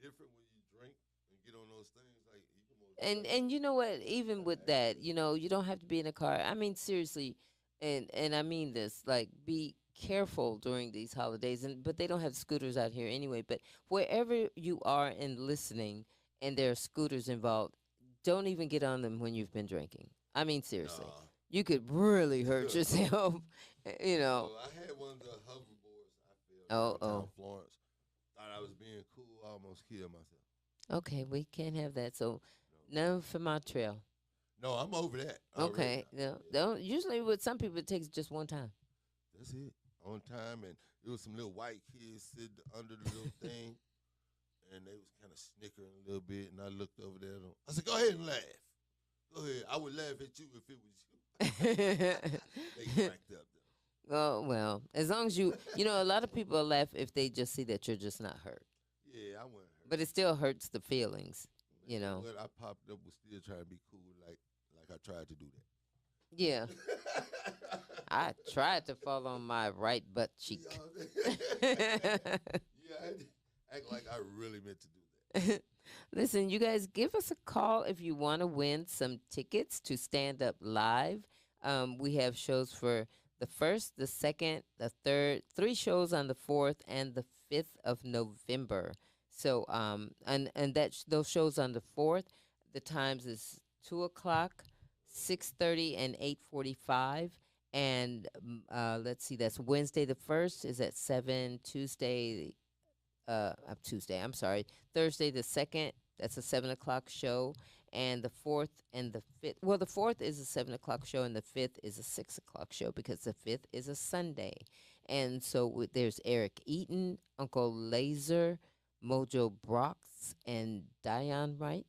different when you drink and get on those things. Like you can most And definitely you know what? Even have an with that, accident. you don't have to be in a car. I mean, seriously, and I mean this. Like, be careful during these holidays, and but they don't have scooters out here anyway. But wherever you are and listening, and there are scooters involved, don't even get on them when you've been drinking. I mean, seriously, Nah. you could really hurt yourself. You know. So I had one of the hoverboards. I feel Oh, downtown oh. Florence. Thought I was being cool. I almost killed myself. Okay, we can't have that. So, none for Montreal. No, I'm over that. Okay, Already. no, don't. Usually, with some people, it takes just one time. That's it. On time, and there was some little white kids sitting under the little thing, and they was kind of snickering a little bit. And I looked over there. I said, "Go ahead and laugh. Go ahead. I would laugh at you if it was you." They cracked up. Oh well, as long as a lot of people laugh if they just see that you're just not hurt, Yeah, I wasn't hurt. but it still hurts the feelings. You know. But I popped up was still trying to be cool, like I tried to do Yeah, that. I tried to fall on my right butt cheek. Yeah, I had to act like I really meant to do that. Listen, you guys, give us a call if you want to win some tickets to Stand Up Live. We have shows for the 1st, the 2nd, the 3rd, 3 shows on the 4th and the 5th of November. So, and those shows on the 4th, the times is 2:00, 6:30, and 8:45. And let's see, that's Wednesday the 1st is at 7, I'm sorry, Thursday the 2nd, that's a 7:00 show, and the 4th and the 5th. Well, the 4th is a 7:00 show, and the 5th is a 6:00 show because the 5th is a Sunday. And so there's Eric Eaton, Uncle Laser, Mojo Brox, and Diane, right?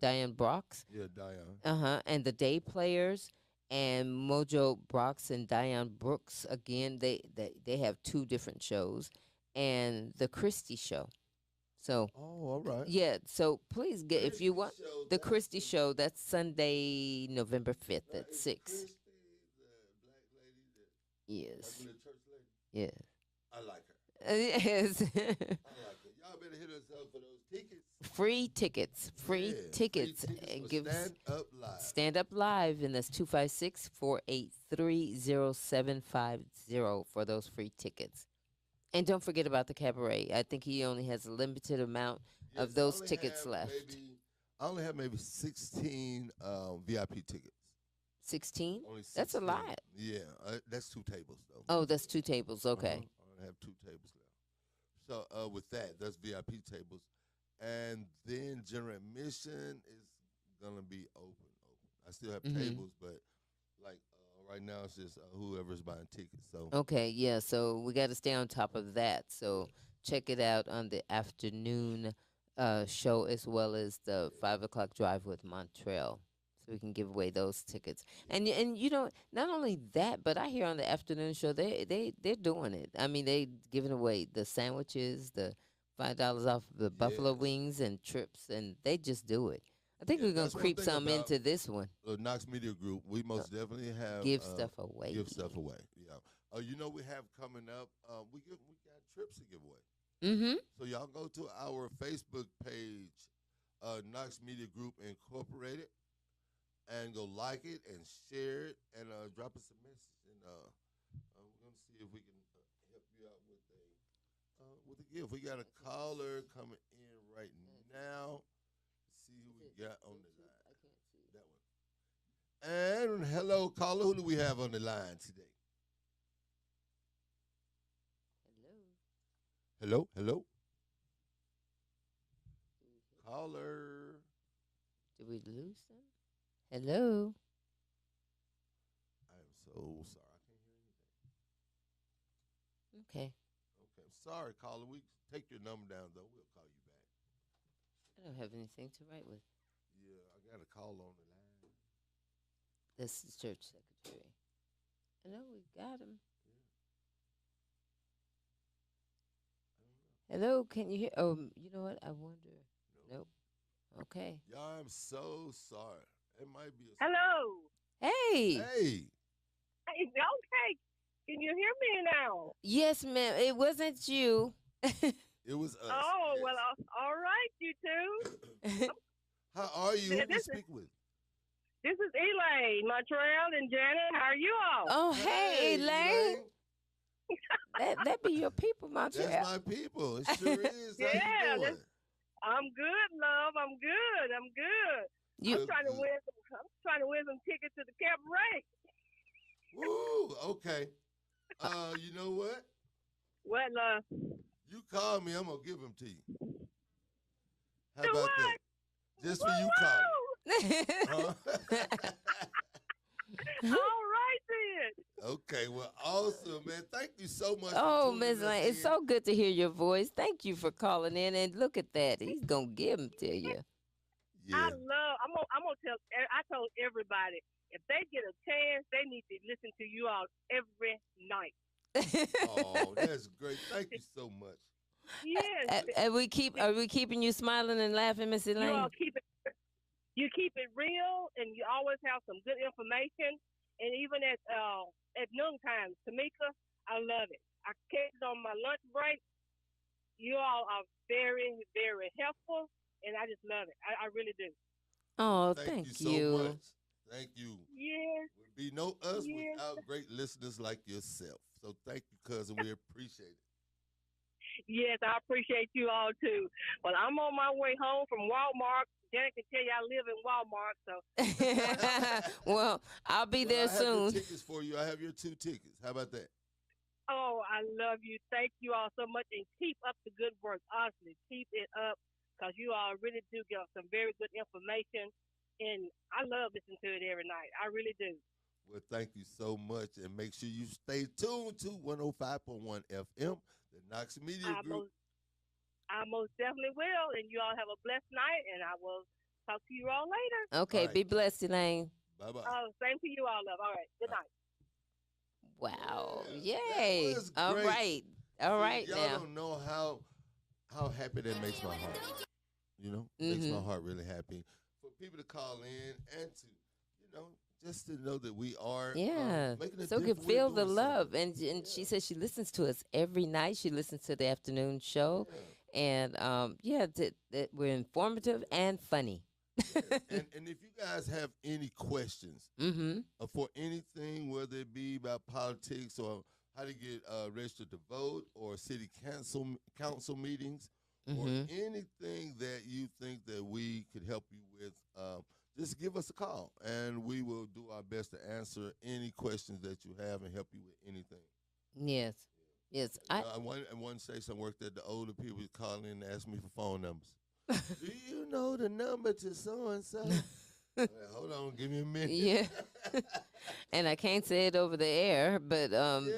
Diane Brox. Yeah, Diane. And the Day Players and Mojo Brox and Diane Brooks. Again, they have 2 different shows, and the Christie Show. So Oh, all right. yeah, so please get if you want Show, the that's Christie Show. That's Sunday, November 5th at 6. Christy, the black lady, Yes, the church lady. yes, I like her. yes. I like her. Y'all better hit us up for those tickets. Free tickets, free Yeah, tickets. Free tickets And for give us. Stand Up Live. Stand Up Live, and that's 256-483-0750 for those free tickets. And don't forget about the cabaret. I think he only has a limited amount Yes, of those I only tickets have left. I only have maybe 16 VIP tickets. 16? Only That's a 16. lot. Yeah, that's 2 tables though. Oh, that's 2 tables. Okay. I only have 2 tables left. So with that, that's VIP tables, and then general admission is gonna be open. I still have Mhm. tables, but like right now it's just whoever's buying tickets. So Okay, yeah, so we got to stay on top of that. So check it out on the afternoon show as well as the 5:00 drive with Montreal. So we can give away those tickets. And not only that, but I hear on the afternoon show they're doing it. I mean, they giving away the sandwiches, the $5 off the buffalo Yes. wings and trips, and they just do it. I think Yeah, we're gonna that's one creep thing some about into this one. Knox Media Group, we most definitely have Give stuff away. Give stuff away. Yeah. We have coming up. We got trips to give away. Mm-hmm. So y'all go to our Facebook page, Knox Media Group Incorporated, and go like it and share it and drop us a message. And we're gonna see if we can help you out with a gift. We got a caller coming in right now. Let's see who we got on the line. That one. And hello, caller. Who do we have on the line today? Hello, hello. Caller. Did we lose them? Hello. I am so sorry. I can't hear anything. Okay. Okay. Sorry, caller. We take your number down, though. We'll call you back. I don't have anything to write with. Yeah, I got a call on the line. That's the church secretary. I know we got him. Hello, can you hear? Oh, you know what? I wonder. Nope. Okay. Y'all, I'm so sorry. It might be a. Hello. Hey. Hey. Hey, okay. Can you hear me now? Yes, ma'am. It wasn't you. It was us. Oh, yes. well, all right, you two. How are you? Who we speak with? This is Elaine, Montreal, and Janet. How are you all? Oh, hey, Elaine. That be your people, That's Montreal. my people. It sure is. How Yeah, you doing? I'm good, love. I'm good. I'm good. You Good, good. I'm trying to win some tickets to the cabaret. Woo. Okay. You know what? What, love? You call me, I'm gonna give them to you. How Do about that? what? Just for you calling. Woo-woo! Huh? All right then. Okay, well, awesome, man. Thank you so much. Oh, for Miss tuning us Lane, it's in. so good to hear your voice. Thank you for calling in, and look at that. He's gonna give them to you. Yeah. I'm gonna tell. I told everybody if they get a chance, they need to listen to you all every night. Oh, that's great. Thank you so much. Yes, Are we keeping you smiling and laughing, Miss you Elaine? all keep it. You keep it real, and you always have some good information. And even at noontime, Tamika, I love it. I catch it on my lunch break. You all are very, very helpful, and I just love it. I really do. Oh, Thank you thank so you. much. Thank you. Yes, Would be no us yes. without great listeners like yourself. So thank you, cousin. We appreciate it. Yes, I appreciate you all too. Well, I'm on my way home from Walmart. Janet can tell you I live in Walmart, so Well, I'll be there I have your soon. tickets for you. I have your 2 tickets. How about that? oh, I love you. Thank you all so much, and keep up the good work. Honestly, keep it up because you all really do get some very good information, and I love listening to it every night. I really do. Well, thank you so much. And make sure you stay tuned to 105.1 FM, the Knox Media I Group. most definitely will, and you all have a blessed night, and I will talk to you all later. Okay, All right. be blessed, Elaine. Bye-bye. Same to you all, love. All right, good night. Wow. Yeah, that Yay. was All great. right. All See, right y'all now. don't know how happy that makes my heart. You know, makes my heart really happy for people to call in and to, just to know that we are Yeah. making a So you difference. can We're feel the doing love. something. And she says she listens to us every night. She listens to the afternoon show. Yeah. And that we're informative and funny. And if you guys have any questions Mm-hmm. for anything, whether it be about politics or how to get registered to vote or city council meetings or Mm-hmm. anything that you think that we could help you with, just give us a call and we will do our best to answer any questions that you have and help you with anything. Yes. Yes. I want to say some work that the older people call in and ask me for phone numbers. Do you know the number to so and so? Hold on, give me a minute. Yeah. And I can't say it over the air, but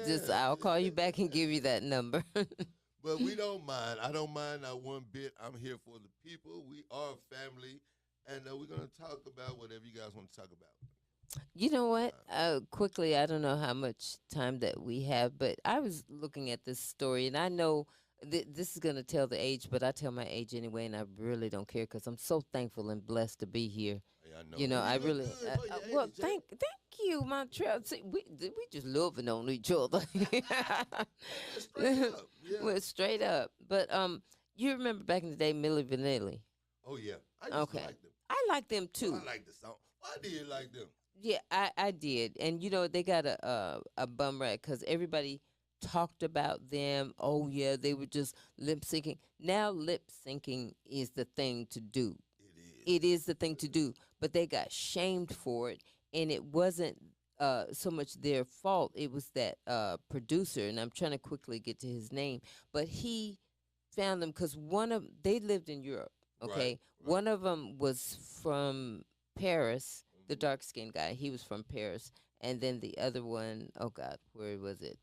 just Yeah. I'll call you back and give you that number. But we don't mind. I don't mind not one bit. I'm here for the people. We are a family, and we're going to talk about whatever you guys want to talk about. You know what? Quickly, I don't know how much time that we have, but I was looking at this story, and I know this is going to tell the age, but I tell my age anyway, and I really don't care because I'm so thankful and blessed to be here. Hey, I know. You know, You I look really. good for your Well, age, thank you, Montreal. See, we just loving on each other. Straight up. Yeah. Well, straight up. But you remember back in the day, Milli Vanilli? Oh, yeah. I used Okay. to like them. I like them too. I like the song. Why do you like them? Yeah, I did. And you know, they got a bum rap because everybody talked about them. Oh yeah, they were just lip syncing. Now lip syncing is the thing to do. It is the thing to do. But they got shamed for it, and it wasn't so much their fault. It was that producer, and I'm trying to quickly get to his name, but he found them because they lived in Europe. Okay, Right. one of them was from Paris, the dark skinned guy. He was from Paris, and then the other one, oh God, where was it?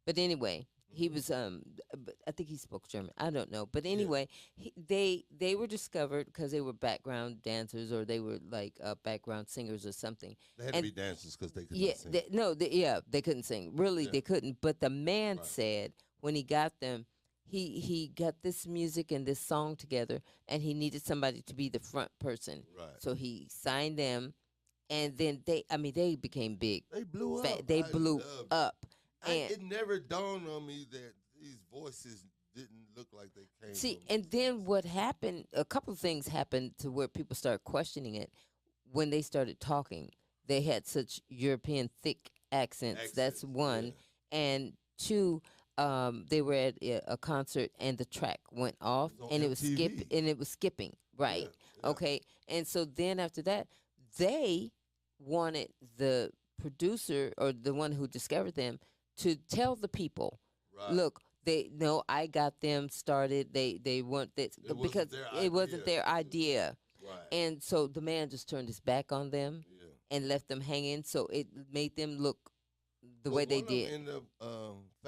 But anyway, he was but I think he spoke German. I don't know, but anyway, they were discovered because they were background dancers or they were like background singers or something. They had to be dancers because they could Yeah, not sing. they couldn't sing. Really, Yeah. they couldn't. But the man Right. said when he got them, he got this music and this song together, and he needed somebody to be the front person. Right. So he signed them, and then they became big. They blew Fat. up. They I blew loved it. up. And It never dawned on me that these voices didn't look like they came see, from and these then guys. what happened? A couple of things happened to where people started questioning it when they started talking. They had such European thick accents. That's Accents, one. yeah. And to they were at a concert and the track went off It was on and MTV. it was skipping, right? Yeah. Okay, and so then after that, they wanted the producer or the one who discovered them to tell the people, Right. look, they no, I got them started. They weren't that It because wasn't their it wasn't idea. their idea, Right. and so the man just turned his back on them Yeah. and left them hanging. So it made them look the But way they one of them did. ended up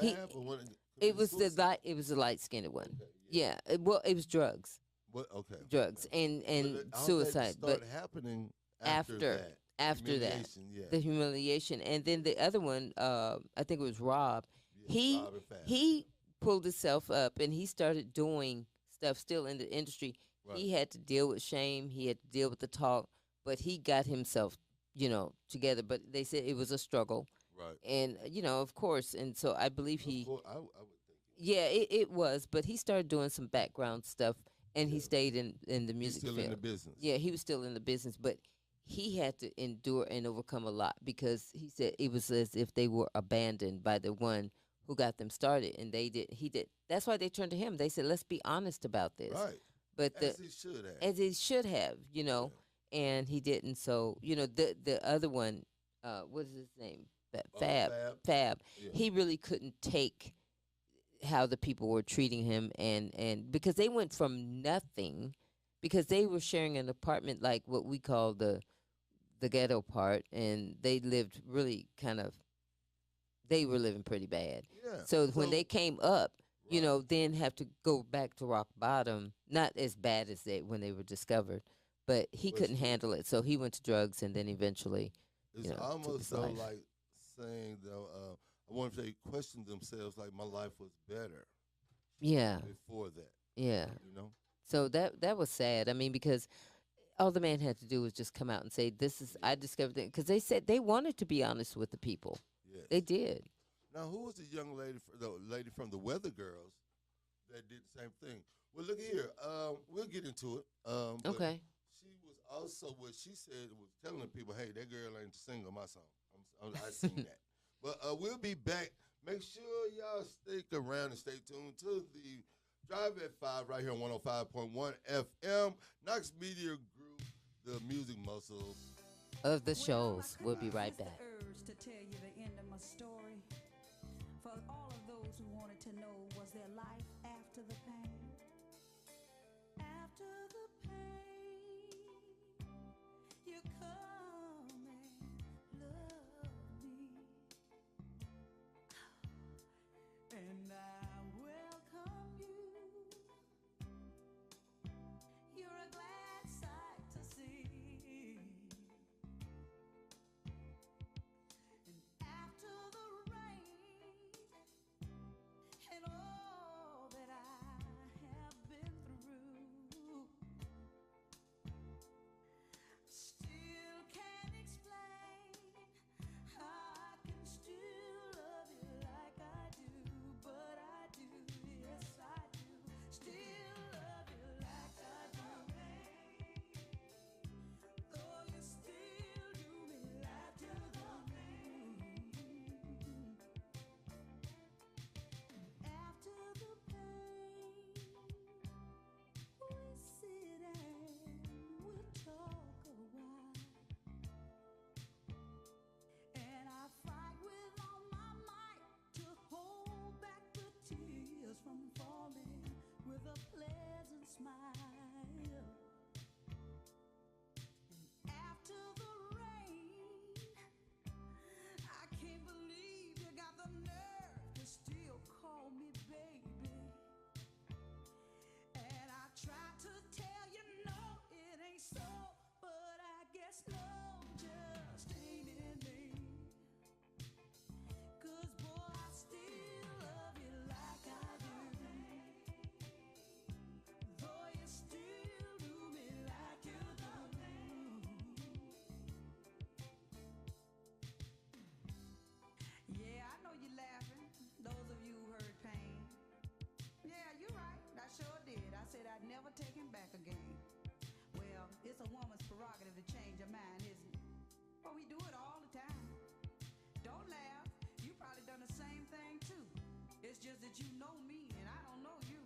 He- Fab or one. It was it was the light skinned one. Okay, Yeah. Well, it was drugs, What? Okay. drugs, and But all that suicide. But started happening after after that, Humiliation, yeah. the humiliation, and then the other one, I think it was Rob. Yeah, He Rob and Fab. he pulled himself up and he started doing stuff still in the industry. Right. He had to deal with shame. He had to deal with the talk, but he got himself, together. But they said it was a struggle, Right. and of course, and so I believe he. Of course, I would think. Yeah, it was, but he started doing some background stuff, and he Yeah. stayed in the He's music still field. in the business. Yeah, he was still in the business, but he had to endure and overcome a lot because he said it was as if they were abandoned by the one who got them started, and they did. He did. That's why they turned to him. They said, "Let's be honest about this." Right. But As he should have. as he should have, and he didn't. So the other one, what is his name? Fab. Fab. Yeah. He really couldn't take how the people were treating him, and because they went from nothing, because they were sharing an apartment like what we call the ghetto part, and they lived really they were living pretty bad. Yeah. So when they came up, Right. then have to go back to rock bottom. Not as bad as when they were discovered, but he But couldn't still. handle it. So he went to drugs, and then eventually, It's took almost his so life. like saying though, I wonder if they questioned themselves like my life was better yeah, before that. yeah. You know? So that was sad. I mean, because all the man had to do was just come out and say, "This is I discovered it," because they said they wanted to be honest with the people. Yes. They did. Now, who was the young lady, the lady from the Weather Girls that did the same thing? Well, look here. We'll get into it. But Okay. She was also what she said was telling the people, "Hey, that girl ain't the singer of my song." I seen that. But we'll be back. Make sure y'all stick around and stay tuned to the Drive at 5 right here on 105.1 FM. Knox Media Group, the music muscle. Of the shows. We'll be right back. Urge to tell you the end of my story. For all of those who wanted to know, was there life after the pain? After the pain, you come and love me, and I welcome you. You're a glad sight to see. that you know me and I don't know you.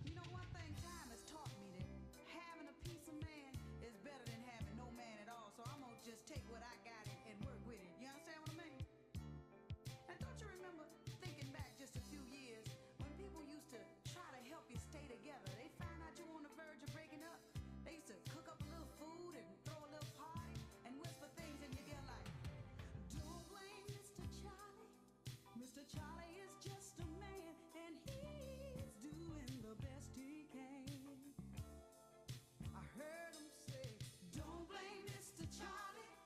You know, one thing time has taught me that having a piece of man is better than having no man at all. So I'm gonna just take what I got and work with it. You understand what I mean? And don't you remember thinking back just a few years when people used to try to help you stay together? They find out you on the verge of breaking up. They used to cook up a little food and throw a little party and whisper things in your ear like, don't blame Mr. Charlie. Mr. Charlie is just a man and he's doing the best he can. I heard him say, don't blame Mr. Charlie.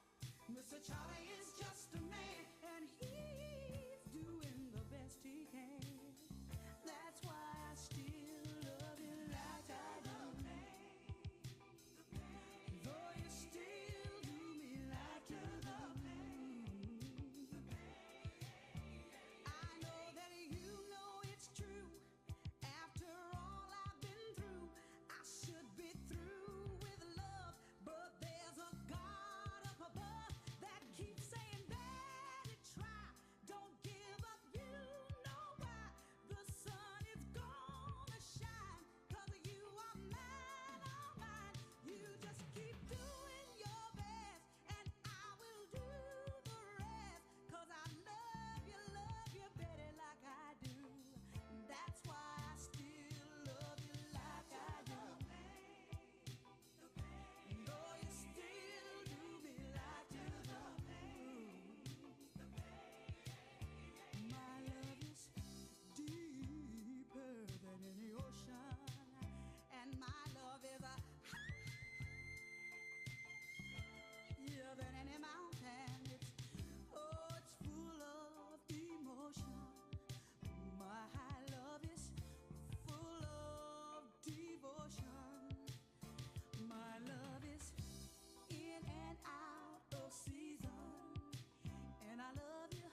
Mr. Charlie is just a man and he's doing the best he can. That's why I still love you like I do. Though you still do me like you do. I know that you know it's true. After all I've been through, I should be through with love. But there's a God up above that keeps saying, "Better try. Don't give up, you know why. The sun is gonna shine, 'cause you are mine, all mine. You just keep doing your best, and I will do the rest. 'Cause I love you, Betty, like I do. That's why I still love you like I do. Though you still do me like you do. My love is deeper than any ocean, and my love is higher than any mountain. It's full of emotion. My love is full of devotion. My love is in and out of season, and I love you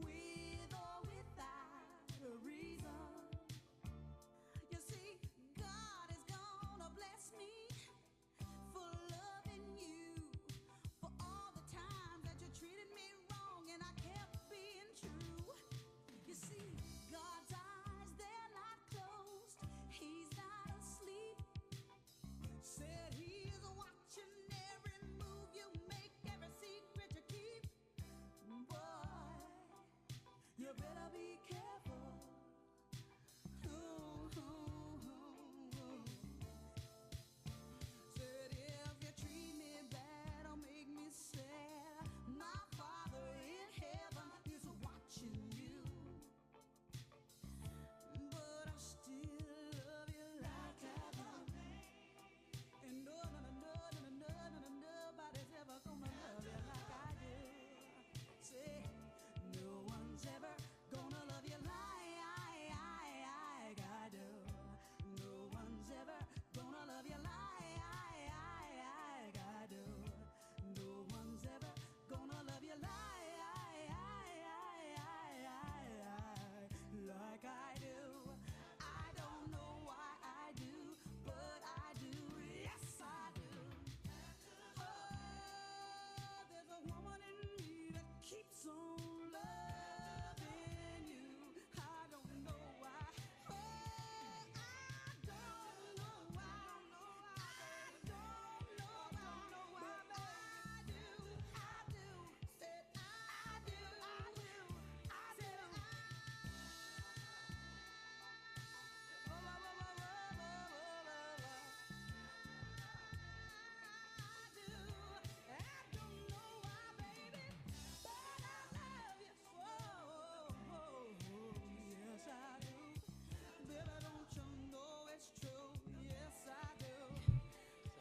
with or without a reason. You see, God is gonna bless me for loving you, for all the times that you treated me wrong and I kept being true. You see, God's eyes, they're not closed. He's not asleep. Said he's watching every move you make, every secret you keep. Boy, you better be careful. Ooh, ooh, ooh. Said if you treat me bad or make me sad, my Father in heaven is watching you. But I still love you like I do. And nobody's ever gonna love you like I do. Say, no one's ever gonna love you like I do. No one's ever gonna love you like I do. No one's ever gonna love you like I do. I don't know why I do, but I do. Yes, I do. Oh, there's a woman in me that keeps on loving you. I don't know why. Oh, I don't know why. I don't know why, but I do. Said I do. Said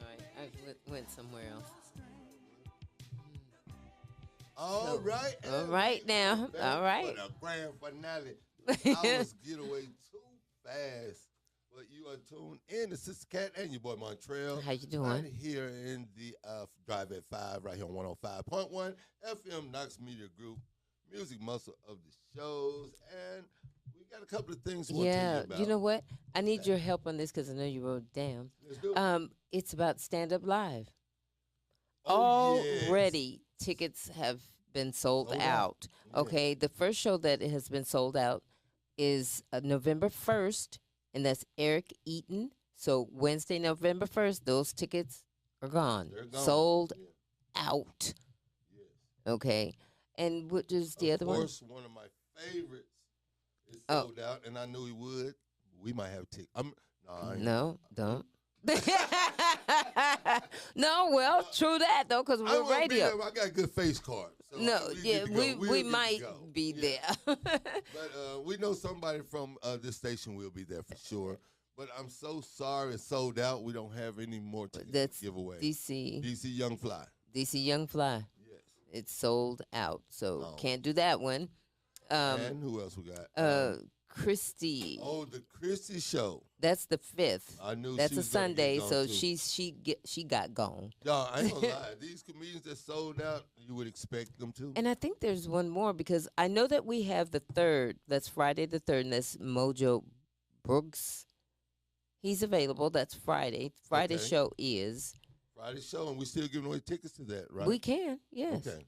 Sorry, I went somewhere else. All right. All and right we now. are back All right. For the grand finale. I was get away too fast. But you are tuned in to Sister Cat and your boy Montreal. How you doing? Right here in the Drive at 5, right here on 105.1 FM Knox Media Group, music muscle of the shows. And we got a couple of things we want to tell you about. You know what? I need your help on this because I know you wrote it down. Let's do it. It's about Stand Up Live. Oh, yes. Already tickets have been sold out. Yeah. Okay, the first show that has been sold out is November 1st, and that's Eric Eaton. So Wednesday, November 1st, those tickets are gone. They're gone. Sold Yeah. out. Yes. Okay. And what is the other Of one? course, one of my favorites is Oh. sold out, and I knew he would. We might have tickets. No, don't. No, well, true that though, because we're radio. I got a good face card. So No, yeah, we might be there. But we know somebody from this station will be there for sure. But I'm so sorry it's sold out. We don't have any more tickets That's to give away. DC Young Fly. DC Young Fly. Yes. It's sold out, so Oh. can't do that one. And who else we got? Christy. Oh, the Christy show. That's the 5th. I knew That's she a was gonna get Sunday, gone, so too. she got gone. No, I ain't gonna lie. These comedians that sold out, you would expect them to. And I think there's one more because I know that we have the 3rd. That's Friday the 3rd, and that's Mojo Brooks. He's available. That's Friday. Friday Okay. show is. Friday show, and we still giving away tickets to that, right? We can, yes. Okay.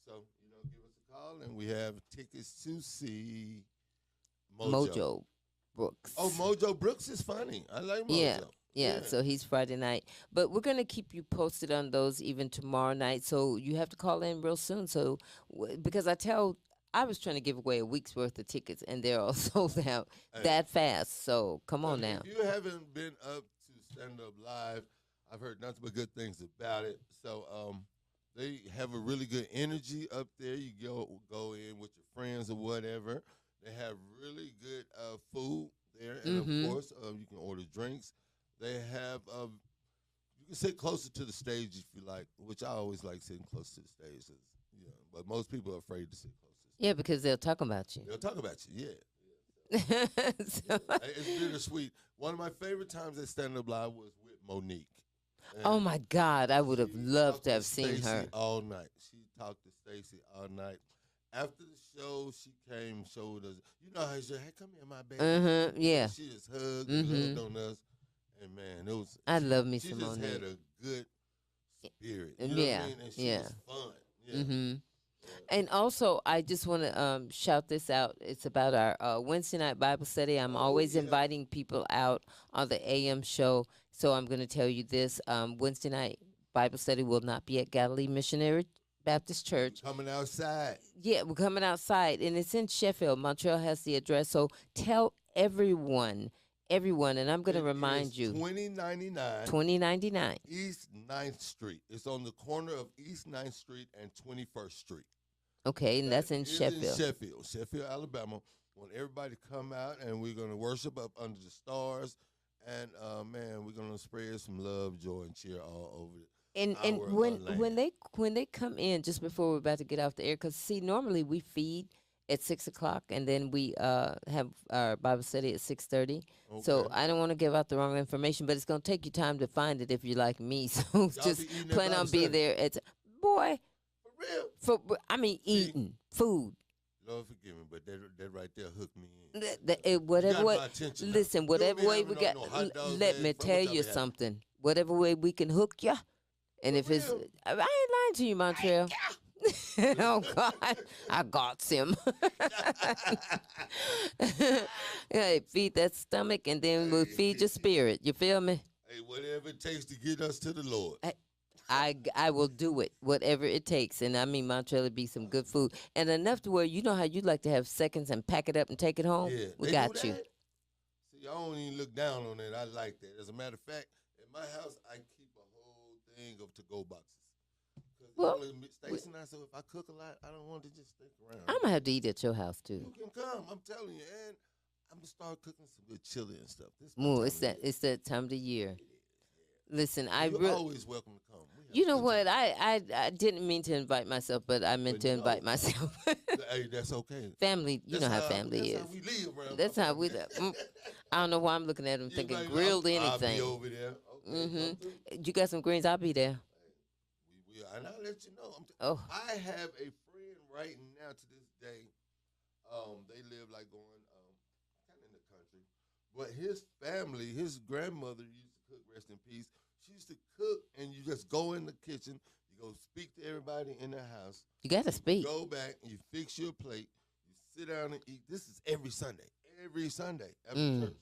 So, give us a call, and we have tickets to see Mojo Brooks. Oh, Mojo Brooks is funny. I like Mojo. Yeah, so he's Friday night. But we're going to keep you posted on those even tomorrow night. So you have to call in real soon. So because I was trying to give away a week's worth of tickets, and they're all sold out that fast. So come on now. If you haven't been up to Stand Up Live, I've heard nothing but good things about it. So they have a really good energy up there. You go in with your friends or whatever. They have really good food there, and of course, you can order drinks. They have you can sit closer to the stage if you like, which I always like sitting close to the stage. But most people are afraid to sit close to the stage. Yeah, because they'll talk about you. They'll talk about you, yeah. It's bittersweet. One of my favorite times at Stand Up Live was with Monique. Oh my God, I would have loved to have seen her all night. She talked to Stacy all night. After the show, she came, showed us. You know how she said, "Hey, come here, my baby." Yeah. She just hugged and loved on us, and man, it was. I love me she some just Monique. had a good spirit. You know what I mean? And she was fun. Yeah. And also, I just want to shout this out. It's about our Wednesday night Bible study. I'm always inviting people out on the AM show. So I'm going to tell you this. Wednesday night Bible study will not be at Galilee Missionary Baptist Church. Coming outside. Yeah, we're coming outside. And it's in Sheffield. Montreal has the address. So tell everyone, and I'm going to remind you. 2099 East 9th Street. It's on the corner of East 9th Street and 21st Street. Okay, and that's in Sheffield. Sheffield, Alabama. Want everybody to come out, and we're going to worship up under the stars. And, man, we're going to spread some love, joy, and cheer all over it. And when they come in, just before we're about to get off the air, because, see, normally we feed at 6 o'clock, and then we have our Bible study at 6:30. Okay. So I don't want to give out the wrong information, but it's going to take you time to find it if you're like me. So just plan on being there. It's boy. For real? Eating food. Lord forgive me, but that right there hooked me in. Whatever way, listen, whatever way we got. Let me tell you something. Whatever way we can hook you, and if it's, I ain't lying to you, Montreal. Oh God, I got him. Hey, feed that stomach, and then we'll feed your spirit. You feel me? Hey, whatever it takes to get us to the Lord. I will do it, whatever it takes. And I mean, Montreal would be some good food. And enough to where you know how you like to have seconds and pack it up and take it home? Yeah, we got you. See, I don't even look down on that. I like that. As a matter of fact, at my house, I keep a whole thing of to-go boxes. Well, Stacey and I, so if I cook a lot, I don't want to just stick around. I'm going to have to eat at your house, too. You can come, I'm telling you. And I'm going to start cooking some good chili and stuff. It's that time of the year. Listen, You're always welcome to come. You know what? I didn't mean to invite myself, but I meant to invite myself. Hey, that's okay. Family, you know how family is. That's how we live around. That's how we live. I don't know why I'm looking at him thinking grilled anything. I'll be over there. Okay, You got some greens? I'll be there. We will, and I'll let you know. I have a friend right now to this day. They live like going kind of in the country, but his family, his grandmother used to cook. Rest in peace. She used to cook, and you just go in the kitchen. You go speak to everybody in the house. You got to speak. You go back, and you fix your plate. You sit down and eat. This is every Sunday. every Sunday after church.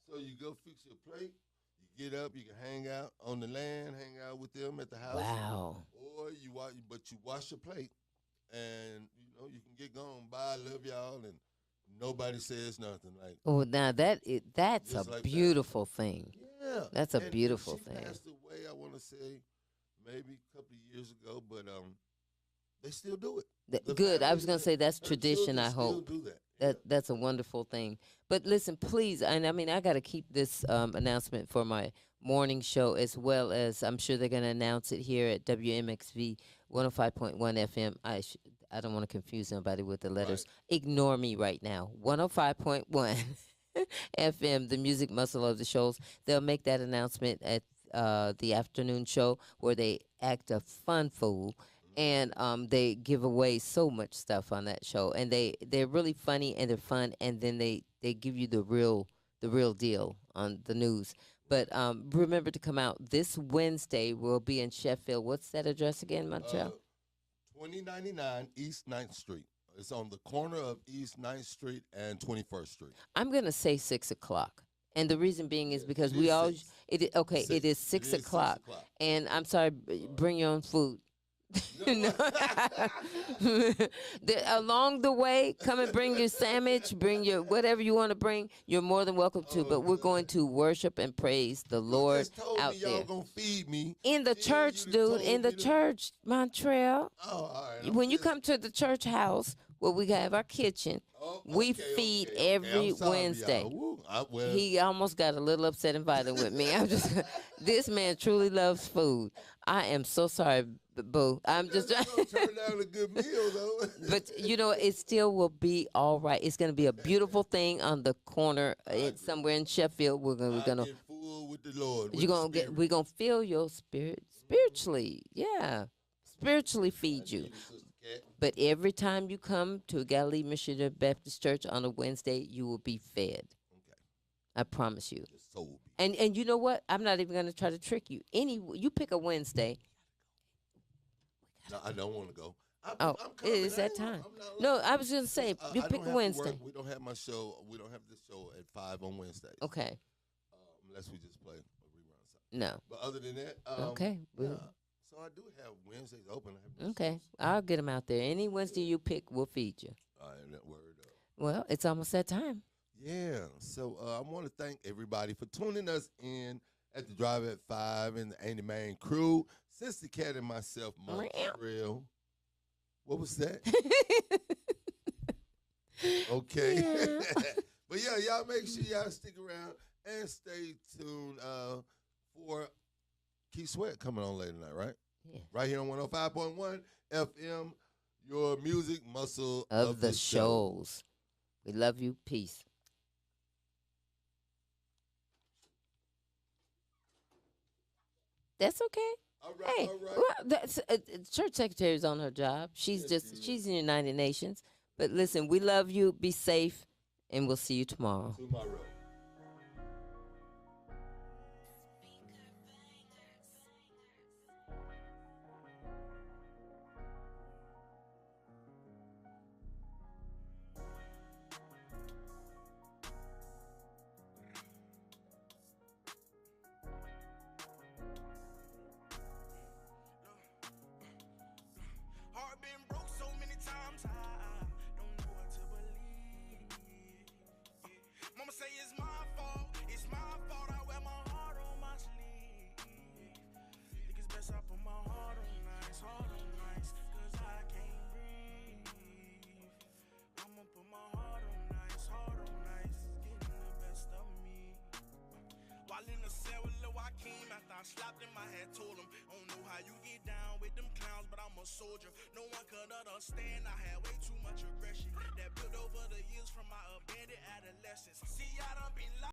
So you go fix your plate. You get up. You can hang out on the land, hang out with them at the house. Wow. Or you wash your plate, and you can get gone. Bye, love y'all, and nobody says nothing. Like, Oh, now that's a just like that. beautiful thing. Yeah, That's a And beautiful she thing. passed away, I want to say, maybe a couple of years ago, but they still do it. The Good. I family, was gonna say that's her tradition. children I still hope do that. that's a wonderful thing. But listen, please, and I mean, I got to keep this announcement for my morning show as well as I'm sure they're gonna announce it here at WMXV 105.1 FM. I don't want to confuse anybody with the letters. Ignore me right now. 105.1 FM, the music muscle of the shows. They'll make that announcement at the afternoon show where they act a fun fool. And they give away so much stuff on that show, and they're really funny and they're fun, and then they give you the real deal on the news. But remember to come out this Wednesday. We'll be in Sheffield. What's that address again, Montreal? 2099 East 9th Street. It's on the corner of East 9th Street and 21st Street. I'm gonna say 6 o'clock. And the reason being is because it we is all six. it is 6 o'clock. And I'm sorry, bring your own food. Along the way, come and bring your sandwich, bring your whatever you want to bring. You're more than welcome to. But we're going to worship and praise the Lord just told out me y'all there gonna feed me. in the church, dude. In the church, Montreal. Oh, all right. When you come to the church house where we have our kitchen, we feed every I'm sorry, Wednesday. y'all. Woo, He almost got a little upset and violent with me. I'm just, this man truly loves food. I am so sorry, boo. I'm just trying. Turn down a good meal though. But it still will be all right. It's going to be a beautiful thing on the corner somewhere in Sheffield. We're gonna get full with the Lord. we're gonna feel your spirit spiritually. Yeah, spiritually feed you. But every time you come to Galilee Missionary Baptist Church on a Wednesday, you will be fed. Okay. I promise you. So And you know what? I'm not even going to try to trick you. You pick a Wednesday. no, I don't want to go. I'm it is that time. No, I was going to say, you I pick don't a have to Wednesday. work. We don't have my show. We don't have this show at 5 on Wednesdays. Okay. Unless we just play a rerun. No. But other than that, Okay. Yeah. So I do have Wednesdays open. Okay. I'll get them out there. Any Wednesday you pick, we'll feed you. All right, that word up. Well, it's almost that time. Yeah. So I want to thank everybody for tuning us in at the Drive at 5 and the Andy Main crew. Since the cat and myself, Montreal. What was that? Okay. Yeah. But yeah, y'all make sure y'all stick around and stay tuned for Keith Sweat coming on later tonight, right? Yeah. Right here on 105.1 FM, your music muscle Of the shows. We love you. Peace. That's okay. All right, Hey, all right. well, that's church secretary's on her job. She's she's in the United Nations. But listen, we love you. Be safe, and we'll see you tomorrow. Tomorrow. Heart been broke so many times, I don't know what to believe. Yeah. Mama say it's my fault, I wear my heart on my sleeve. Think it's best I put my heart on ice, cause I can't breathe. I'ma put my heart on ice, getting the best of me. While in the cell with Lil Joaquin, after I slapped him, I had told him, I don't know how you get down with them clowns, but I'm a soldier. No one could understand, I had way too much aggression that built over the years from my abandoned adolescence. See, I done been